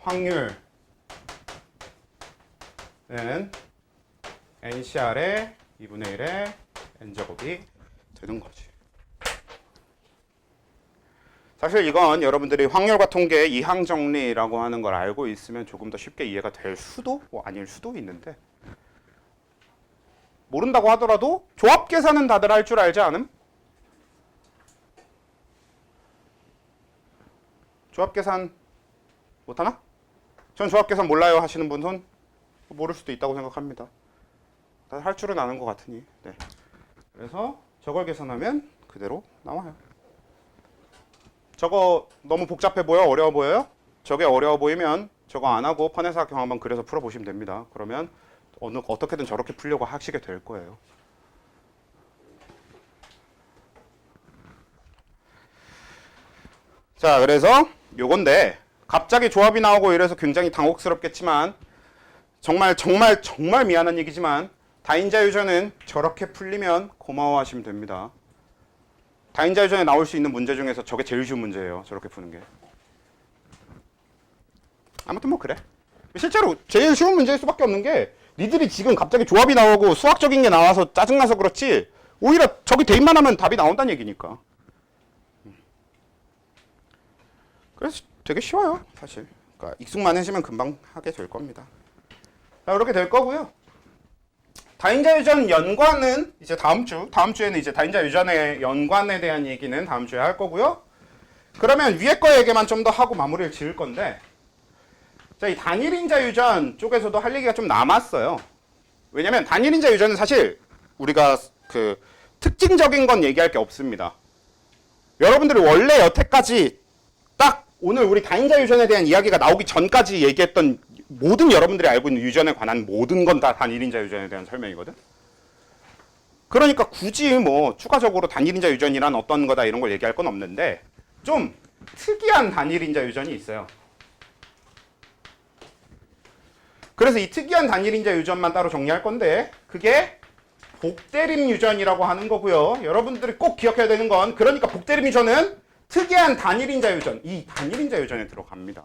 확률은 NCR의 2분의 1의 N제곱이 되는 거지. 사실 이건 여러분들이 확률과 통계 이항정리라고 하는 걸 알고 있으면 조금 더 쉽게 이해가 될 수도 아닐 수도 있는데 모른다고 하더라도 조합 계산은 다들 할 줄 알지 않음? 조합 계산 못하나? 전 조합 계산 몰라요 하시는 분 손 모를 수도 있다고 생각합니다. 다들 할 줄은 아는 것 같으니. 네. 그래서 저걸 계산하면 그대로 나와요. 저거 너무 복잡해 보여? 어려워 보여요? 저게 어려워 보이면 저거 안 하고 판회사각형 한번 그려서 풀어보시면 됩니다. 그러면 어떻게든 저렇게 풀려고 하시게 될 거예요. 자, 그래서 요건데 갑자기 조합이 나오고 이래서 굉장히 당혹스럽겠지만 정말 미안한 얘기지만 다인자 유전은 저렇게 풀리면 고마워하시면 됩니다. 다인자 유전에 나올 수 있는 문제 중에서 저게 제일 쉬운 문제예요. 저렇게 푸는 게. 아무튼 뭐 그래. 실제로 제일 쉬운 문제일 수밖에 없는 게 니들이 지금 갑자기 조합이 나오고 수학적인 게 나와서 짜증나서 그렇지 오히려 저기 대입만 하면 답이 나온다는 얘기니까. 그래서 되게 쉬워요. 사실. 그러니까 익숙만 해지면 금방 하게 될 겁니다. 자, 이렇게 될 거고요. 다인자 유전 연관은 이제 다음 주에는 이제 다인자 유전의 연관에 대한 얘기는 다음 주에 할 거고요. 그러면 위에 거 얘기만 좀 더 하고 마무리를 지을 건데, 자, 이 단일인자 유전 쪽에서도 할 얘기가 좀 남았어요. 왜냐면 단일인자 유전은 사실 우리가 그 특징적인 건 얘기할 게 없습니다. 여러분들이 원래 여태까지 딱 오늘 우리 단일인자 유전에 대한 이야기가 나오기 전까지 얘기했던 모든 여러분들이 알고 있는 유전에 관한 모든 건 다 단일인자 유전에 대한 설명이거든. 그러니까 굳이 뭐 추가적으로 단일인자 유전이란 어떤 거다 이런 걸 얘기할 건 없는데, 좀 특이한 단일인자 유전이 있어요. 그래서 이 특이한 단일인자 유전만 따로 정리할 건데, 그게 복대림 유전이라고 하는 거고요. 여러분들이 꼭 기억해야 되는 건, 그러니까 복대림 유전은 특이한 단일인자 유전, 이 단일인자 유전에 들어갑니다.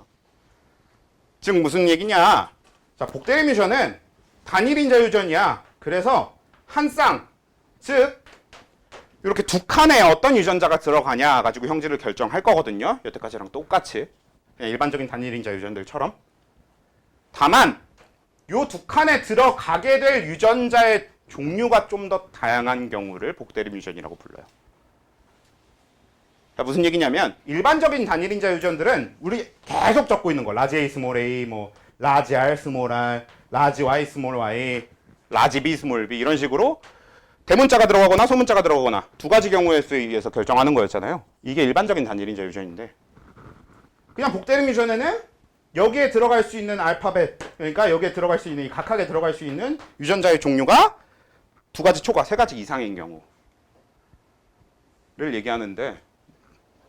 즉 무슨 얘기냐? 자, 복대림 유전은 단일인자 유전이야. 그래서 한 쌍, 즉 이렇게 두 칸에 어떤 유전자가 들어가냐 가지고 형질을 결정할 거거든요. 여태까지랑 똑같이 그냥 일반적인 단일인자 유전들처럼. 다만 요 두 칸에 들어가게 될 유전자의 종류가 좀 더 다양한 경우를 복대림 유전이라고 불러요. 그러니까 무슨 얘기냐면, 일반적인 단일인자 유전들은 우리 계속 적고 있는 거, 라지 A 스몰 A, 뭐 라지 R 스몰 R, 라지 Y 스몰 Y, 라지 B 스몰 B 이런 식으로 대문자가 들어가거나 소문자가 들어가거나 두 가지 경우에 의해서 결정하는 거였잖아요. 이게 일반적인 단일인자 유전인데, 그냥 복대림 유전에는 여기에 들어갈 수 있는 알파벳, 그러니까 여기에 들어갈 수 있는 이 각각에 들어갈 수 있는 유전자의 종류가 두 가지 초과, 세 가지 이상인 경우를 얘기하는데,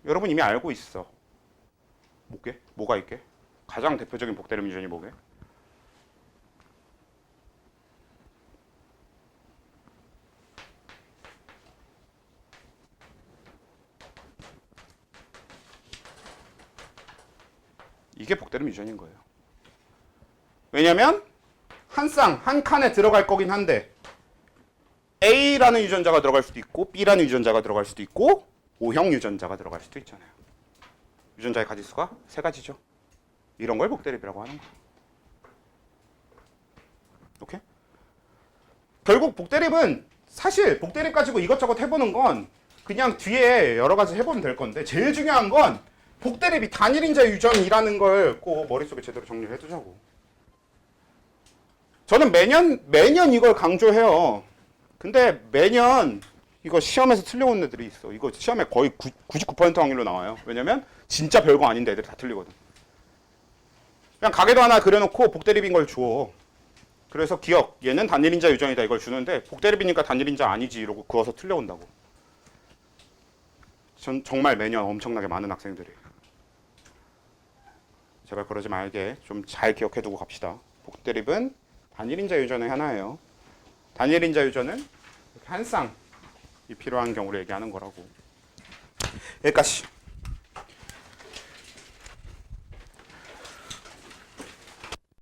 여러분 이미 알고 있어. 뭐게? 뭐가 있게? 가장 대표적인 복대림 유전이 뭐게? 이게 복대림 유전인 거예요. 왜냐면 한 쌍, 한 칸에 들어갈 거긴 한데 A라는 유전자가 들어갈 수도 있고 B라는 유전자가 들어갈 수도 있고 O형 유전자가 들어갈 수도 있잖아요. 유전자의 가지수가 세 가지죠. 이런 걸 복대립이라고 하는 거예요. 오케이? 결국 복대립은 사실 복대립 가지고 이것저것 해보는 건 그냥 뒤에 여러 가지 해보면 될 건데, 제일 중요한 건 복대립이 단일인자 유전이라는 걸 꼭 머릿속에 제대로 정리를 해두자고. 저는 매년 이걸 강조해요. 근데 매년 이거 시험에서 틀려온 애들이 있어. 이거 시험에 거의 99% 확률로 나와요. 왜냐면 진짜 별거 아닌데 애들이 다 틀리거든. 그냥 가게도 하나 그려놓고 복대립인 걸 줘. 그래서 기억, 얘는 단일인자 유전이다 이걸 주는데 복대립이니까 단일인자 아니지 이러고 그어서 틀려온다고. 전 정말 매년 엄청나게 많은 학생들이. 제발 그러지 말게 좀 잘 기억해두고 갑시다. 복대립은 단일인자 유전의 하나예요. 단일인자 유전은 이렇게 한 쌍이 필요한 경우를 얘기하는 거라고. 여기까지.